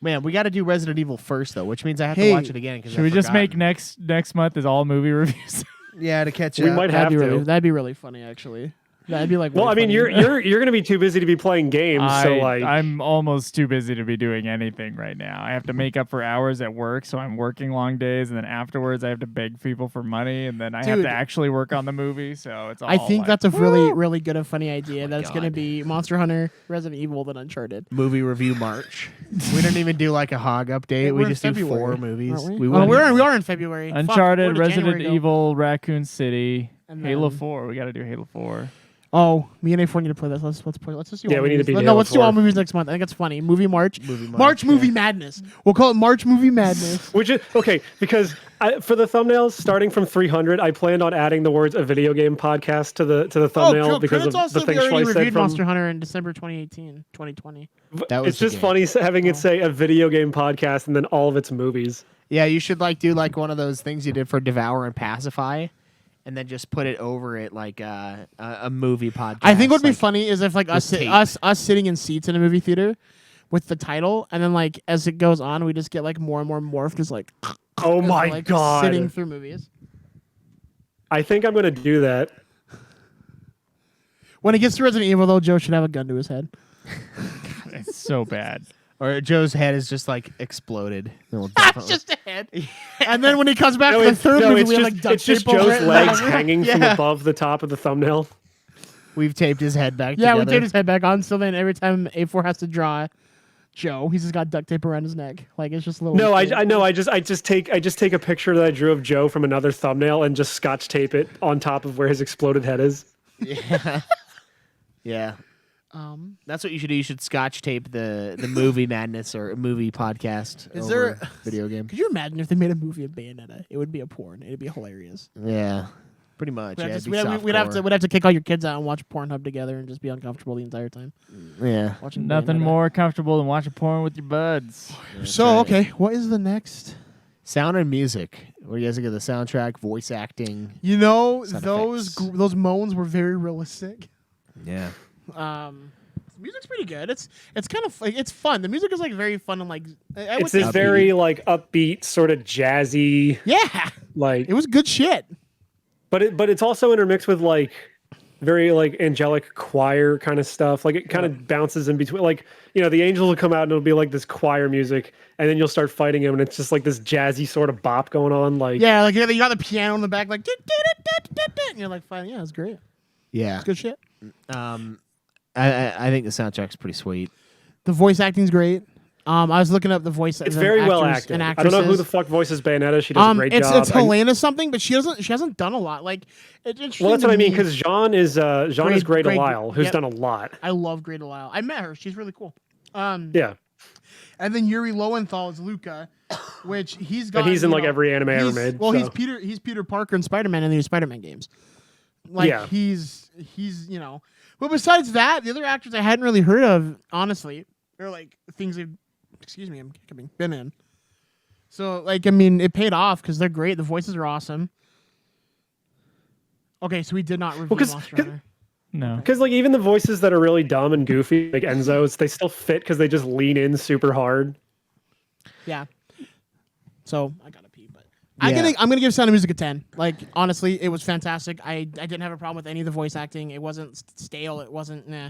Man, we got to do Resident Evil first though, which means I have Hey, to watch it again. Should we just make next month is all movie reviews? Yeah, to catch We up. might have That'd be to. that'd be really funny actually. That'd be like. Well, way I mean, funny. you're gonna be too busy to be playing games, so like I'm almost too busy to be doing anything right now. I have to make up for hours at work, so I'm working long days, and then afterwards I have to beg people for money, and then I have Dude. to actually work on the movie. So it's all. I think like, that's a really, really good and funny idea. my That's going to God. be Monster Hunter, Resident Evil, then Uncharted. Movie review March. We didn't even do like a hog update. Yeah, We we're in just do February, 4 aren't movies. we? went- We are in February. Fuck, Uncharted, where did Resident January go? Evil, Raccoon City, And Halo then- 4. We got to do Halo 4. Oh, me and A4 need to play this. Let's play. Let's just do. Yeah, all we need to movies. beat No, Halo let's do all 4. movies next month. I think it's funny. Movie March. Movie March movie madness. We'll call it March movie madness. which is okay because for the thumbnails starting from 300, I planned on adding the words "a video game podcast" to the thumbnail cool. because Credits of also the thing we already Schweiss said reviewed from. Monster Hunter in December 2018, 2020. That was It's the just game. funny having it say a video game podcast and then all of its movies. Yeah, you should like do like one of those things you did for Devour and Pacify, and then just put it over it like a movie podcast. I think what would be like, funny is if like us with tape. us sitting in seats in a movie theater with the title, and then like as it goes on, we just get like more and more morphed as like. Oh as my we're, like, god! Sitting through movies. I think I'm gonna do that. When it gets to Resident Evil, though, Joe should have a gun to his head. It's so bad. Or Joe's head is just like exploded. It'll definitely- Just a head. And then when he comes back No, for the it's, third no, movie, it's we have just, like duct it's just tape over Joe's it. legs hanging from Yeah. above the top of the thumbnail. We've taped his head back Yeah, together. we taped his head back on. So then every time A4 has to draw Joe, he's just got duct tape around his neck. Like it's just a little. No, I know. I just take a picture that I drew of Joe from another thumbnail and just scotch tape it on top of where his exploded head is. Yeah. Yeah. That's what you should do. You should scotch tape the movie madness or movie podcast. Is over there- video game? Could you imagine if they made a movie of Bayonetta? It would be a porn. It'd be hilarious. Yeah. Pretty much. Yeah, it'd be we'd have softcore. to kick all your kids out and watch Pornhub together and just be uncomfortable the entire time. Yeah. Watching Nothing Bayonetta. more comfortable than watching porn with your buds. So right. okay, what is the next? Sound and music. What do you guys think of the soundtrack, voice acting? You know, Sound those effects. those moans were very realistic. Yeah. The music's pretty good. It's kind of like it's fun. The music is like very fun and like I would It's this think- very like upbeat, sort of jazzy, yeah. like It was good shit. but it's also intermixed with like very like angelic choir kind of stuff. Like it kind of bounces in between. Like the angels will come out and it'll be like this choir music, and then you'll start fighting him, and it's just like this jazzy sort of bop going on. Like Yeah, like you got the piano in the back, like and you're like, fine, yeah, it's great. Yeah. It's good shit. I think the soundtrack's pretty sweet. The voice acting's great. I was looking up the voice. it's the very well actors acted. and I don't know who actresses. the fuck voices Bayonetta. She does a great job. It's Helena something, but she hasn't done a lot. Like it's interesting Well, that's to what I mean me. because Jean is Great Great- Delisle, who's yep. done a lot. I love Great Delisle. I met her. She's really cool. Yeah, And then Yuri Lowenthal is Luca, which he's got. and he's in you like know, every anime ever he's- made. Well, so. he's Peter Parker in Spider-Man in the new Spider-Man games. Like Yeah. he's But besides that, the other actors I hadn't really heard of, honestly, they're like things they've. Excuse me, I'm coming. Been in. So like I mean, it paid off because they're great. The voices are awesome. Okay, so we did not review 'cause- Monster 'cause- Hunter. No. Because like even the voices that are really dumb and goofy, like Enzo's, they still fit because they just lean in super hard. Yeah. So I gotta pee, but Yeah. I'm gonna give Sound of Music a 10. Like honestly, it was fantastic. I didn't have a problem with any of the voice acting. It wasn't stale. It wasn't. Nah.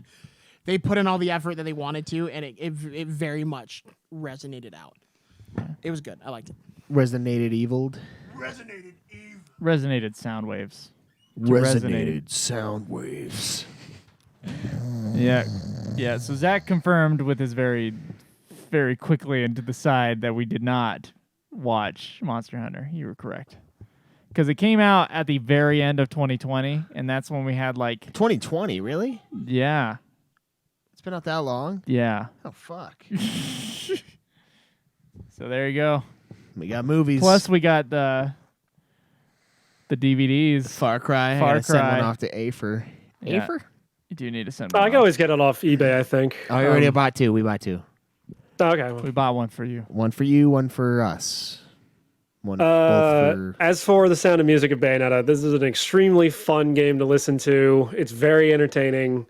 They put in all the effort that they wanted to, and it very much resonated out. It was good. I liked it. Resonated eviled. Resonated sound waves. Resonated sound waves. Yeah. Yeah. So Zach confirmed with his very, very quickly and to the side that we did not watch Monster Hunter. You were correct. Because it came out at the very end of 2020, and that's when we had like, 2020, really? yeah. It's been out that long? Yeah. Oh, fuck. So there you go. We got movies. Plus, we got the DVDs. Far Cry. I Far gotta send Cry. one off to Afer. Yeah. Afer? You do need to send I one. can always get it off eBay, I think. Oh, we already bought 2. We bought 2. Okay. well. We bought one for you. One for you, one for us. One both for... As for the Sound of Music of Bayonetta, this is an extremely fun game to listen to. It's very entertaining.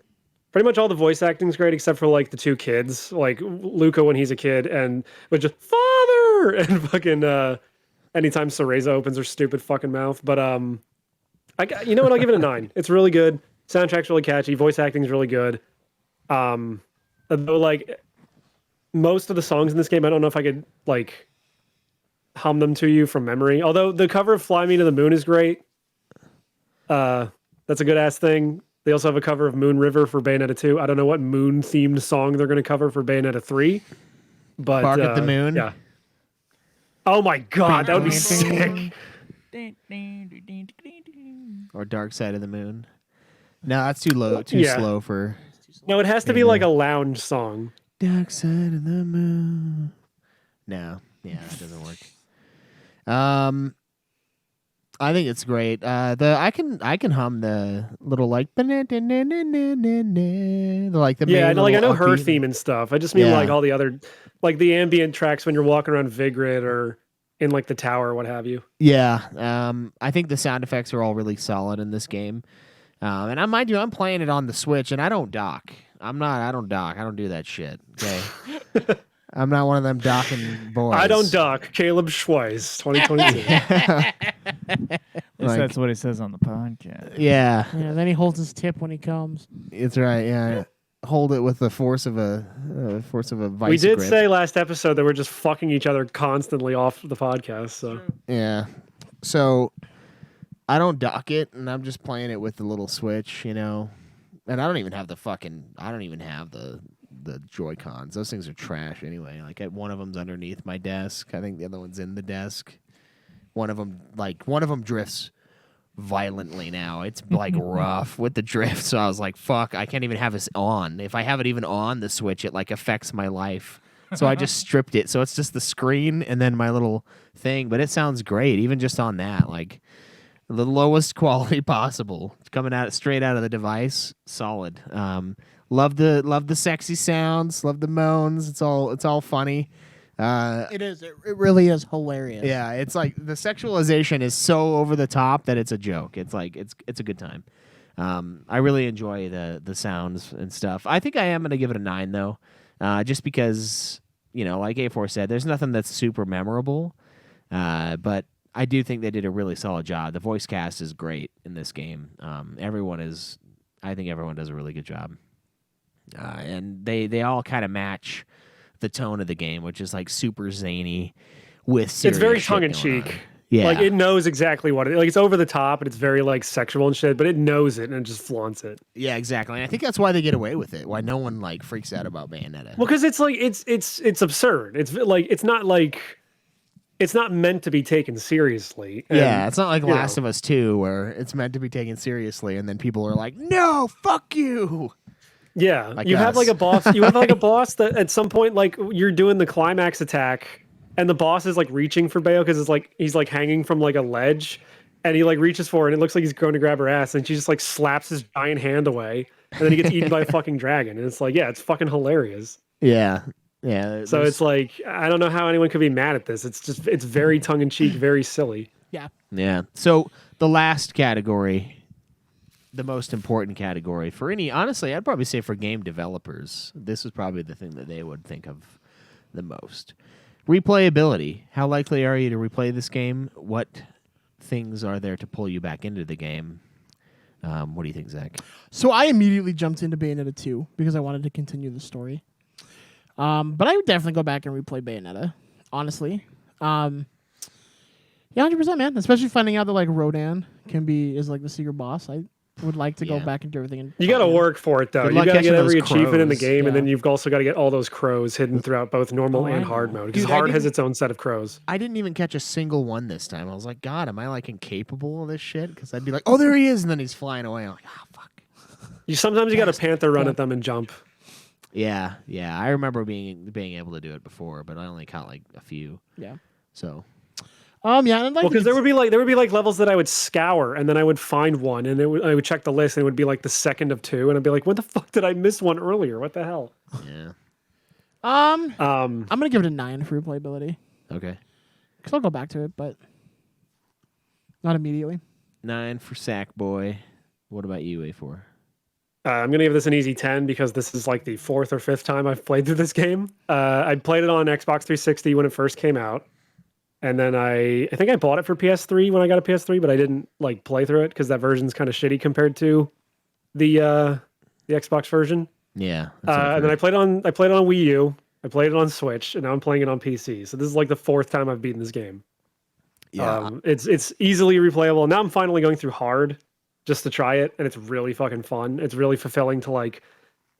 Pretty much all the voice acting is great except for like the 2 kids, like Luca when he's a kid, and with just father and fucking anytime Cereza opens her stupid fucking mouth. But you know what? I'll give it a 9. It's really good. Soundtrack's really catchy. Voice acting's really good. Though, like, most of the songs in this game, I don't know if I could, like, hum them to you from memory. Although the cover of Fly Me to the Moon is great. That's a good-ass thing. They also have a cover of Moon River for Bayonetta 2. I don't know what moon-themed song they're going to cover for Bayonetta 3. But, Bark at the Moon? Yeah. Oh my god, that would be sick. Or Dark Side of the Moon. No, that's too low, too slow for... No, it has to be like a lounge song. Dark Side of the Moon. No, yeah, that doesn't work. I think it's great. I can hum the little like the I know, like I know her upbeat. theme and stuff. I just mean like all the other, like the ambient tracks when you're walking around Vigrid or in like the tower or what have you. Yeah, I think the sound effects are all really solid in this game. And mind you, I'm playing it on the Switch, and I don't dock. I don't dock. I don't do that shit. Okay. I'm not one of them docking boys. I don't dock. Caleb Schweiss, 2022. That's what it says on the podcast. Yeah. Yeah, then he holds his tip when he comes. It's right. Yeah. Hold it with the force of a vice We did grip. say last episode that we're just fucking each other constantly off the podcast. So Yeah. So I don't dock it, and I'm just playing it with the little Switch, you know. And I don't even have the Joy-Cons. Those things are trash anyway. Like one of them's underneath my desk. I think the other one's in the desk. One of them drifts violently now. It's like rough with the drift. So I was like, fuck, I can't even have this on. If I have it even on the Switch, it like affects my life. So I just stripped it. So it's just the screen and then my little thing. But it sounds great, even just on that. Like the lowest quality possible. It's coming out straight out of the device. Solid. Love the sexy sounds. Love the moans. It's all funny. It is. It really is hilarious. Yeah, it's like the sexualization is so over the top that it's a joke. It's like it's a good time. I really enjoy the sounds and stuff. I think I am gonna give it a 9 though, just because like A4 said, there's nothing that's super memorable, but I do think they did a really solid job. The voice cast is great in this game. I think everyone does a really good job, and they all kind of match the tone of the game, which is like super zany with serious it's very shit tongue in going cheek. on. Yeah, Like it knows exactly what it like. It's over the top and it's very like sexual and shit, but it knows it and it just flaunts it. yeah, exactly. And I think that's why they get away with it. Why no one like freaks out about Bayonetta. Well, because it's like it's absurd. It's not meant to be taken seriously. And, yeah, it's not like you Last know. of Us 2 where it's meant to be taken seriously, and then people are like, "No, fuck you." Yeah, Like you have us. like a boss. You have like a boss that at some point, like you're doing the climax attack, and the boss is like reaching for Bayo because it's like he's like hanging from like a ledge, and he like reaches for her, and it looks like he's going to grab her ass, and she just like slaps his giant hand away, and then he gets eaten by a fucking dragon, and it's like, yeah, it's fucking hilarious. Yeah, yeah. So it's like I don't know how anyone could be mad at this. It's very tongue in cheek, very silly. yeah. So the last category, the most important category for honestly, I'd probably say for game developers, this is probably the thing that they would think of the most. Replayability. How likely are you to replay this game? What things are there to pull you back into the game? What do you think, Zach? So I immediately jumped into Bayonetta 2 because I wanted to continue the story. But I would definitely go back and replay Bayonetta, honestly. Yeah, 100%, man. Especially finding out that like Rodan is like the secret boss. I would like to go back and do everything. You got to work for it though. Good You luck got to catching get every those achievement in the crows. game, and Yeah. then you've also got to get all those crows hidden throughout both normal I and know. hard mode. Because Dude, I hard has didn't- its own set of crows. I didn't even catch a single one this time. I was like, God, am I like incapable of this shit? Because I'd be like, oh, there he is, and then he's flying away. I'm like, oh, fuck. Sometimes you got to panther run at them and jump. Yeah. I remember being able to do it before, but I only caught like a few. Yeah. So Yeah, and I'd like Well, to because there would be like levels that I would scour, and then I would find one, and I would check the list, and it would be like the second of two, and I'd be like, when the fuck did I miss one earlier? What the hell? yeah. I'm gonna give it a 9 for replayability Okay. because I'll go back to it, but not immediately. 9 for Sackboy. What about you, A4? I'm gonna give this an easy 10 because this is like the 4th or 5th time I've played through this game. I played it on Xbox 360 when it first came out, and then I think I bought it for PS3 when I got a PS3, but I didn't like play through it because that version's kind of shitty compared to the Xbox version. Yeah. that's what I've And then heard. I played it on Wii U. I played it on Switch, and now I'm playing it on PC. So this is like the 4th time I've beaten this game. Yeah. It's easily replayable. Now I'm finally going through hard just to try it, and it's really fucking fun. It's really fulfilling to like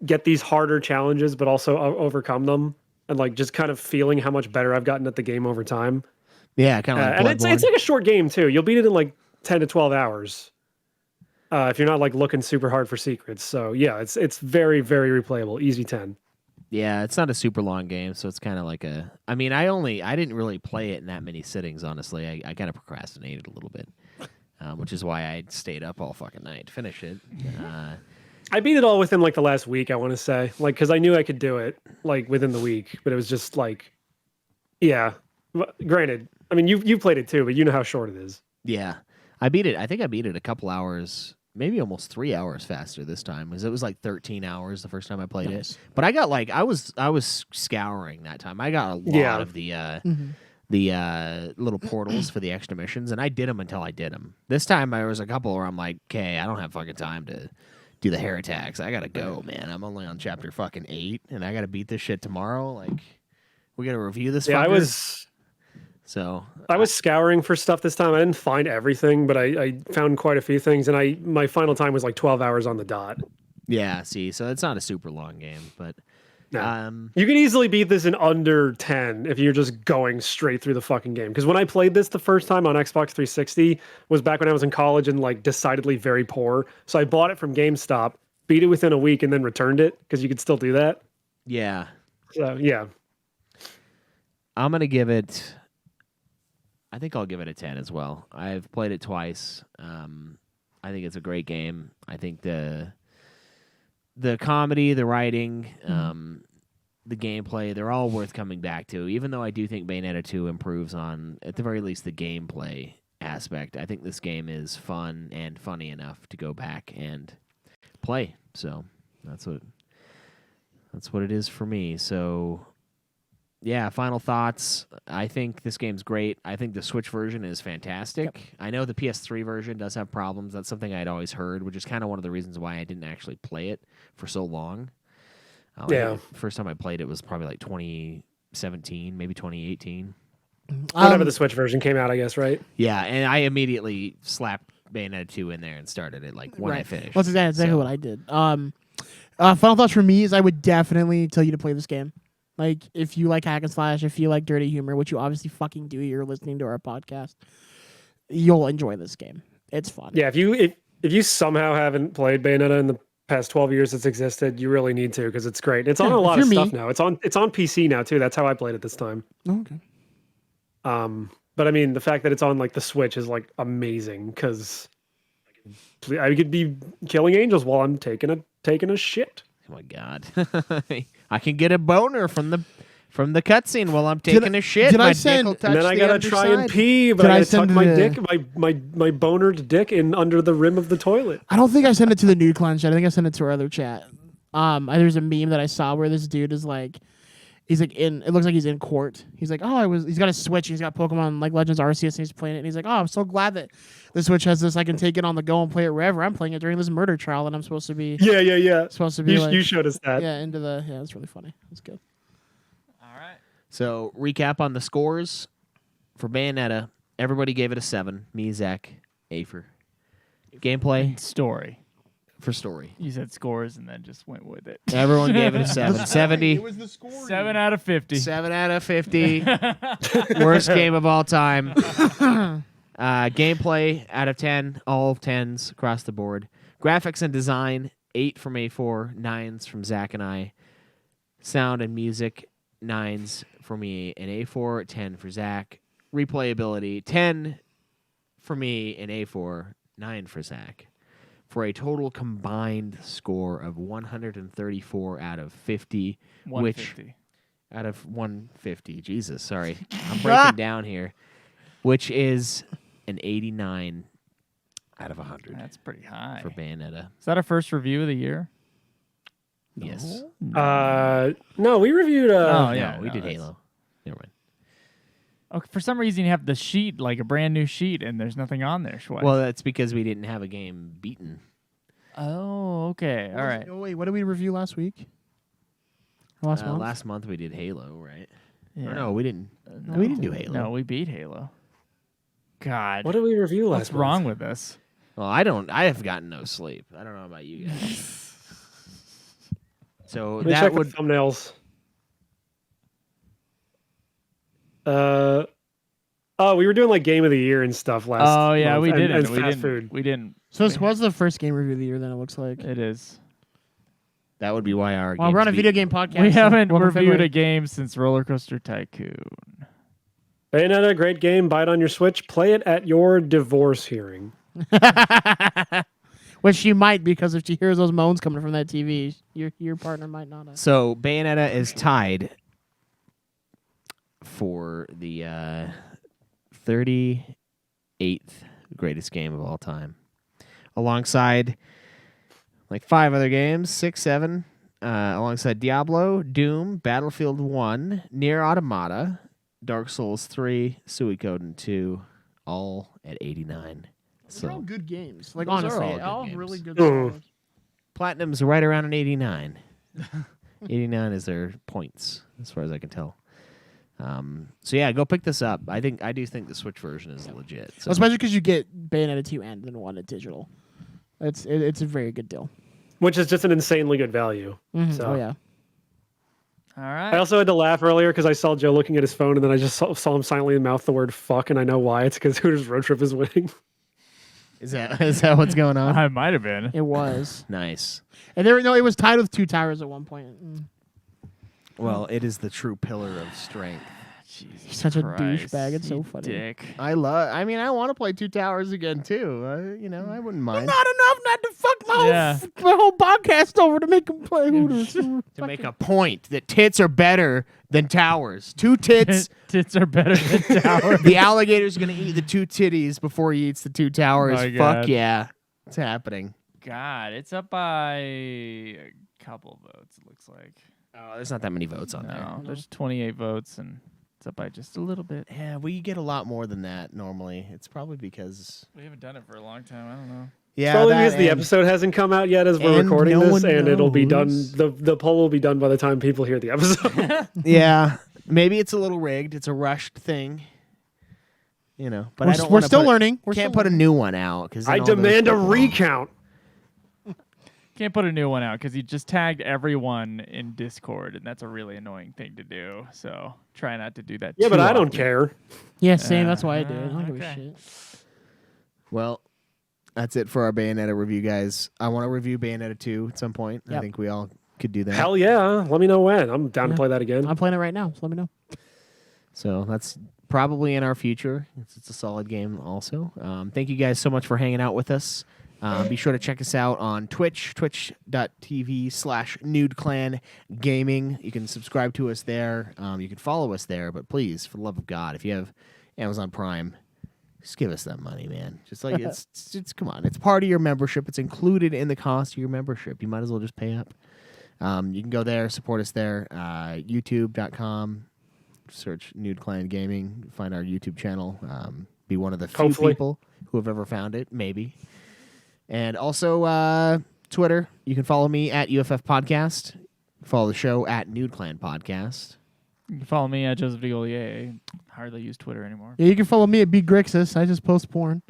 get these harder challenges, but also overcome them, and like just kind of feeling how much better I've gotten at the game over time. Yeah, kind of like And Bloodborne. it's like a short game too. You'll beat it in like 10 to 12 hours. If you're not like looking super hard for secrets. So yeah, it's very, very replayable. Easy 10. Yeah, it's not a super long game, so it's kind of like a. I mean, I didn't really play it in that many sittings. Honestly, I kind of procrastinated a little bit, which is why I stayed up all fucking night to finish it. I beat it all within like the last week, I want to say. Like, because I knew I could do it like within the week, but it was just like, yeah. Granted, I mean, you played it too, but you know how short it is. Yeah, I beat it. I think I beat it a couple hours, maybe almost 3 hours faster this time, because it was like 13 hours the first time I played it. But I got like I was scouring that time. I got a lot of the little portals for the extra missions, and I did them until I did them. This time there was a couple where I'm like, okay, I don't have fucking time to do the hair attacks. I gotta go, man. I'm only on chapter fucking 8, and I gotta beat this shit tomorrow. Like, we gotta review this. Yeah, fucker. I was scouring for stuff this time. I didn't find everything, but I found quite a few things, and my final time was like 12 hours on the dot. Yeah, see, so it's not a super long game, but No. You can easily beat this in under 10 if you're just going straight through the fucking game. Because when I played this the first time on Xbox 360 was back when I was in college and like decidedly very poor. So I bought it from GameStop, beat it within a week, and then returned it because you could still do that. yeah, So yeah. I'm gonna give it. I think I'll give it a 10 as well. I've played it twice. I think it's a great game. I think the comedy, the writing, the gameplay, they're all worth coming back to. Even though I do think Bayonetta 2 improves on, at the very least, the gameplay aspect. I think this game is fun and funny enough to go back and play. So that's what it is for me. So yeah, final thoughts. I think this game's great. I think the Switch version is fantastic. I know the PS3 version does have problems. That's something I'd always heard, which is kind of one of the reasons why I didn't actually play it for so long. Yeah. First time I played it was probably like 2017, maybe 2018. Whenever the Switch version came out, I guess, right? Yeah, and I immediately slapped Bayonetta 2 in there and started it like when I finished. Well, that's exactly what I did. Final thoughts for me is I would definitely tell you to play this game. Like, if you like hack and slash, if you like dirty humor, which you obviously fucking do, you're listening to our podcast, you'll enjoy this game. It's fun. Yeah, if you somehow haven't played Bayonetta in the past 12 years it's existed, you really need to because it's great. It's on a lot of stuff now. It's on PC now too. That's how I played it this time. Okay. But I mean, the fact that it's on like the Switch is like amazing because I could be killing angels while I'm taking a shit. Oh my god. I can get a boner from the cutscene while I'm taking a shit. Did My I send? dick will touch And then I the gotta try and underside. pee, but Did I I gotta tuck send my the- dick, my bonered dick in under the rim of the toilet. I don't think I sent it to the nude cleanse chat. I think I sent it to our other chat. There's a meme that I saw where this dude is like, he's like it looks like he's in court. He's like, he's got a Switch. He's got Pokemon like Legends Arceus and he's playing it. And he's like, I'm so glad that the Switch has this. I can take it on the go and play it wherever. I'm playing it during this murder trial and I'm supposed to be. Yeah. Supposed to be You, like, you showed us that. yeah, it's really funny. It's good. All right. So, recap on the scores for Bayonetta. Everybody gave it a 7. Me, Zach, Afer. Gameplay Story. for story. You said scores and then just went with it. Everyone gave it a 7. 70. was the score. 7 out of 50. 7 out of 50. Worst game of all time. Gameplay out of 10. All 10s across the board. Graphics and design, 8 from A4. 9s from Zach and I. Sound and music, 9s for me and A4. 10 for Zach. Replayability, 10 for me and A4. 9 for Zach. For a total combined score of 134 out of 50. 150. Out of 150. Jesus, sorry. I'm breaking down here. Which is an 89 out of 100 That's pretty high. for Bayonetta. Is that our first review of the year? Yes. No, we reviewed. Oh, yeah. No, we did that's- Halo. Never mind. Oh, for some reason you have the sheet, like a brand new sheet, and there's nothing on there, Schweiss. Well, that's because we didn't have a game beaten. Oh, okay. All right. Oh wait, what did we review last week? Or last month? Last month we did Halo, right? Yeah. Or no, we didn't. No, we didn't do Halo. No, we beat Halo. God. What did we review last What's month? wrong with this? Well, I have gotten no sleep. I don't know about you guys. So Let me that check would the thumbnails. We were doing like game of the year and stuff last. Oh yeah, month, we and, didn't. And we fast didn't. food. We didn't. So this was the first game review of the year. Then it looks like. It is. that would be why our Well, we're on a games video beat- game podcast. We so haven't welcome reviewed February. a game since Roller Coaster Tycoon. Bayonetta, great game. Buy it on your Switch. Play it at your divorce hearing. Which she might, because if she hears those moans coming from that TV, your partner might not. So Bayonetta is tied for the 38th greatest game of all time, alongside like 5 other games, 6, 7, alongside Diablo, Doom, Battlefield 1, Nier Automata, Dark Souls 3, Suikoden 2, all at 89. They're all So good games. Like Those are honestly, all good all games. really good. Mm. games. Platinum's right around an 89. 89 is their points, as far as I can tell. So yeah, go pick this up. I do think the Switch version is legit. So. Especially because you get Bayonetta 2 and then 1 at digital. It's a very good deal. Which is just an insanely good value. So. Oh yeah. All I right. also had to laugh earlier because I saw Joe looking at his phone, and then I just saw him silently mouth the word "fuck," and I know why. It's because Hooters Road Trip is winning. Is that what's going on? I might have been. It was. Nice. And it was tied with 2 towers at one point. Well, it is the true pillar of strength. Jesus He's such a Christ, douchebag. It's so you funny. Dick. I want to play 2 towers again too. I wouldn't mind. Not enough not to fuck my Yeah. whole podcast over to make him play Hooters. To make a point that tits are better than towers. 2 tits. Tits are better than towers. The alligator's gonna eat the 2 titties before he eats the 2 towers. My Fuck God. yeah, it's happening. God, it's up by a couple votes. It looks like. Oh, there's not that many votes on there. No, there's 28 votes, and it's up by just a little bit. Yeah, we get a lot more than that normally. It's probably because We haven't done it for a long time. I don't know. yeah, Probably that because the and- episode hasn't come out yet as we're and recording no this, one and it'll be done. knows. The poll will be done by the time people hear the episode. Yeah, maybe it's a little rigged. It's a rushed thing. But I don't We're wanna still put- learning. We're Can't still put a new one out because I demand a recount. Can't put a new one out because you just tagged everyone in Discord, and that's a really annoying thing to do. So try not to do that. Yeah, but too I don't often. care. Yeah, same. That's why I do. I don't give a okay. shit. Well, that's it for our Bayonetta review, guys. I want to review Bayonetta 2 at some point. I Yep. think we all could do that. Hell yeah! Let me know when. I'm down Yeah. to play that again. I'm playing it right now, so let me know. So that's probably in our future. It's a solid game also. Thank you guys so much for hanging out with us. Be sure to check us out on Twitch, twitch.tv/NudeClanGaming. You can subscribe to us there. You can follow us there, but please, for the love of God, if you have Amazon Prime, just give us that money, man. Just like it's come on. It's part of your membership. It's included in the cost of your membership. You might as well just pay up. You can go there, support us there. YouTube.com. Search Nude Clan Gaming. Find our YouTube channel. Be one of the few Hopefully. people who have ever found it. Maybe. And also Twitter. You can follow me at UFF Podcast. Follow the show at Nude Clan Podcast. You can follow me at Joseph DeGolier. I hardly use Twitter anymore. Yeah, you can follow me at BGrixis. I just post porn.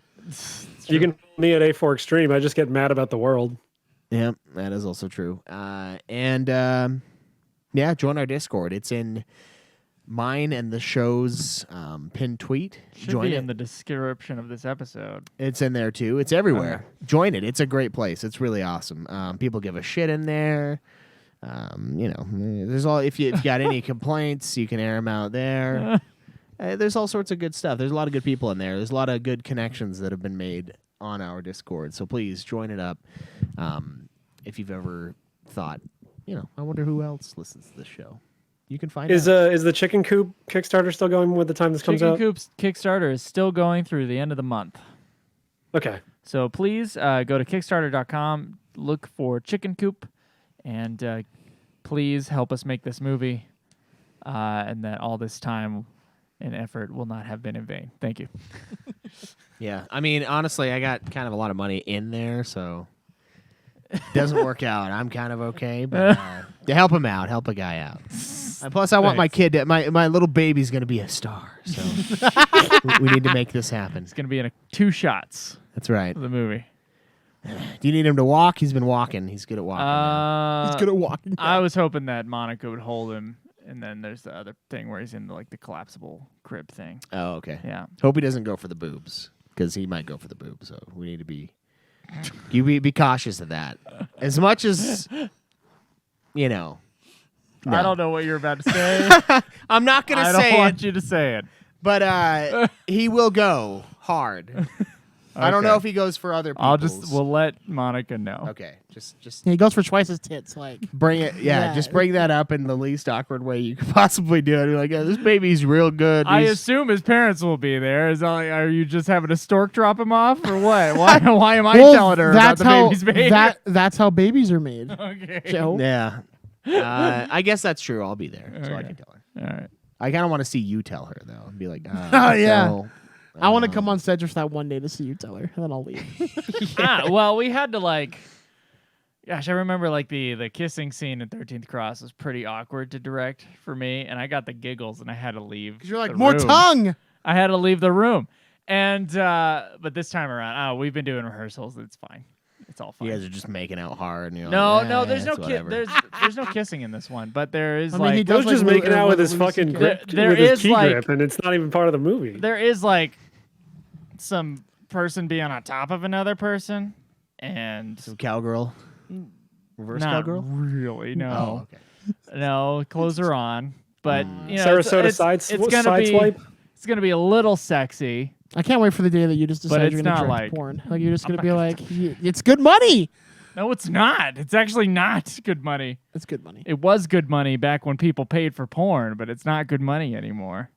You can follow me at A4 Extreme. I just get mad about the world. Yeah, that is also true. And join our Discord. It's in mine and the show's pinned tweet. Should Join be it. in the description of this episode. It's in there too. It's everywhere. Join it. It's a great place. It's really awesome. People give a shit in there. There's all. If you got any complaints, you can air them out there. There's all sorts of good stuff. There's a lot of good people in there. There's a lot of good connections that have been made on our Discord. So please join it up. If you've ever thought, I wonder who else listens to this show. You can find Is out. the Chicken Coop Kickstarter still going with the time this comes Chicken out? Coop's Kickstarter is still going through the end of the month. Okay. So please go to Kickstarter.com, look for Chicken Coop, and please help us make this movie, and that all this time and effort will not have been in vain. Thank you. Yeah. I mean, honestly, I got kind of a lot of money in there, so doesn't work out, I'm kind of okay. But to help him out, help a guy out. And plus, I want my kid, my little baby's going to be a star. So we need to make this happen. It's gonna be in 2 shots That's right. of the movie. Do you need him to walk? He's been walking. He's good at walking. now. He's good at walking. I was hoping that Monica would hold him, and then there's the other thing where he's in the collapsible crib thing. Oh, okay. Yeah. Hope he doesn't go for the boobs because he might go for the boobs. So we need to be be cautious of that. As much as no. I don't know what you're about to say. I'm not gonna I say don't want it, you to say it. but he will go hard. I don't know if he goes for other people's. We'll let Monica know. Okay, just He goes for Schweiss's tits. Like, bring it. Yeah, Yeah. just bring that up in the least awkward way you could possibly do it. Be like, this baby's real good. I He's- assume his parents will be there. Are you just having a stork drop him off, or what? Why am I well, telling her about the baby's behavior? That's how babies are made. Okay. Joe. Yeah. I guess that's true. I'll be there, so I Okay. can tell her. All right. I kind of want to see you tell her though, and be like, Oh, yeah. so, I want to come on set just that one day to see you tell her, and then I'll leave. Well, we had to gosh, I remember the kissing scene in 13th Cross was pretty awkward to direct for me, and I got the giggles, and I had to leave. Because you're like, the more room. tongue. I had to leave the room, and but this time around, we've been doing rehearsals. It's fine. It's all fine. You guys are just making out hard. And you're No, like, no, there's no it's whatever. there's no kissing in this one, but there is I mean, he He was does just like making out with his Louis fucking CK. grip, There with his is, key like- grip, and it's not even part of the movie. there is some person being on top of another person, and Some cowgirl. Reverse not cowgirl. really, no, Oh, okay. no, clothes are on, but Sarasota it's gonna be sideswipe. it's gonna be a little sexy. I can't wait for the day that you just decide it's you're going to not direct like- porn. Like, you're just going to be like, it's good money. No, it's not. It's actually not good money. It's good money. It was good money back when people paid for porn, but it's not good money anymore.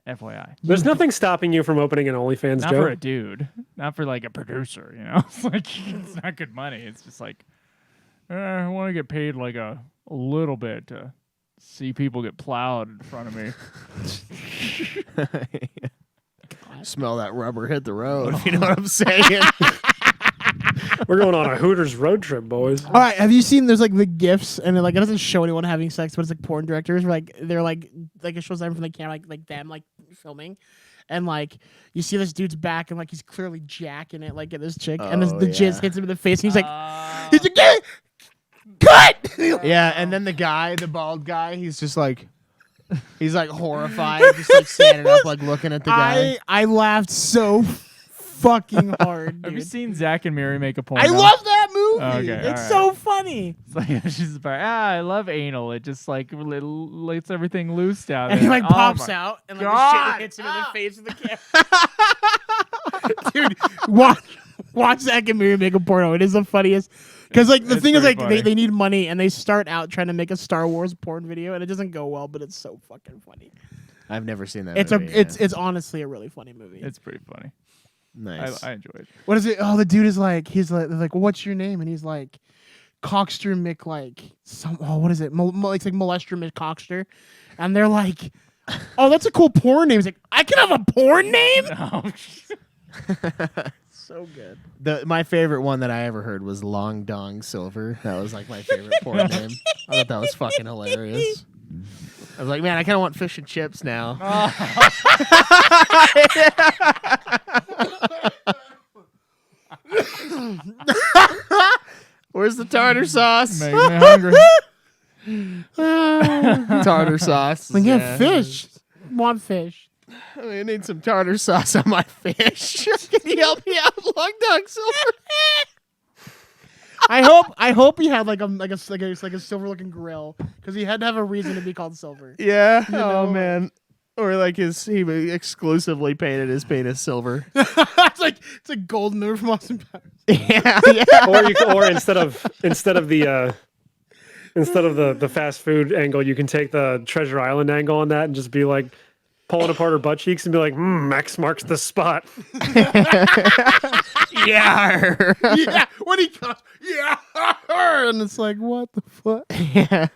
FYI. There's nothing stopping you from opening an OnlyFans, Not Joe. for a dude. Not for a producer, It's not good money. It's just I want to get paid a little bit to see people get plowed in front of me. Smell that rubber hit the road. If you know what I'm saying. We're going on a Hooters road trip, boys. All right, have you seen there's the gifs and it doesn't show anyone having sex, but it's porn directors where they're it shows them from the camera them filming, and you see this dude's back and he's clearly jacking it at this chick, and the jizz hits him in the face, and he's he's like, "Get cut!" Yeah, and then the bald guy, he's just he's horrified, just standing up, looking at the guy. I laughed so fucking hard, Have you dude. seen Zach and Miri make a porn? I love that movie. Okay, It's all so funny. It's she's about, I love anal. It just lets everything loose down And there. he pops out and the God. shit hits him in the face of the camera. Dude, watch Zach and Miri make a porno. It is the funniest. Because the It's thing is pretty funny. they need money and they start out trying to make a Star Wars porn video and it doesn't go well, but it's so fucking funny. I've never seen that. It's movie, it's honestly a really funny movie. It's pretty funny. nice. I enjoy it. What is it? Oh, the dude is he's like, well, what's your name? And he's like, Cockster Mick, what is it? It's Molester Mick Cockster. And they're like, oh, that's a cool porn name. He's like, I can have a porn name? So good. My favorite one that I ever heard was Long Dong Silver. That was my favorite porn name. I thought that was fucking hilarious. I was like, man, I kind of want fish and chips now. Where's the tartar sauce? Make me hungry. Tartar sauce. Like, yeah, fish. Want fish. I need some tartar sauce on my fish. Can you help me out, Long Dong Silver? I hope he had a silver looking grill because he had to have a reason to be called silver. Yeah. know? Oh man. Or he exclusively painted his penis silver. it's a gold mirror from Austin Powers. yeah. Or instead of the fast food angle, you can take the Treasure Island angle on that and just be pulling apart her butt cheeks and be like, X marks the spot. Yeah. Yeah, when he comes, yeah, and it's what the fuck? Yeah.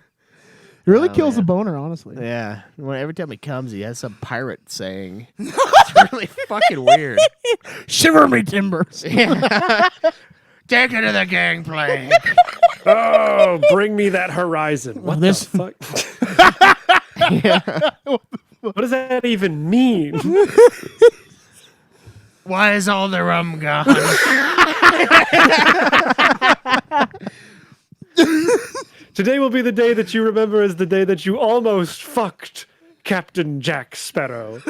It really kills the boner, honestly. Yeah. Well, every time he comes, he has some pirate saying. It's really fucking weird. Shiver me timbers. Yeah. Take it to the gangplank. Oh, bring me that horizon. What this- the fuck? What does that even mean? Why is all the rum gone? Today will be the day that you remember as the day that you almost fucked Captain Jack Sparrow.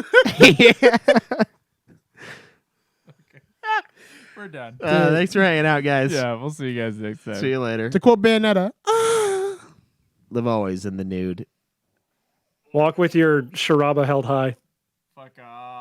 We're done. Thanks for hanging out, guys. Yeah, we'll see you guys next time. See you later. To quote Bayonetta, Live always in the nude. Walk with your sharaba held high. Fuck off.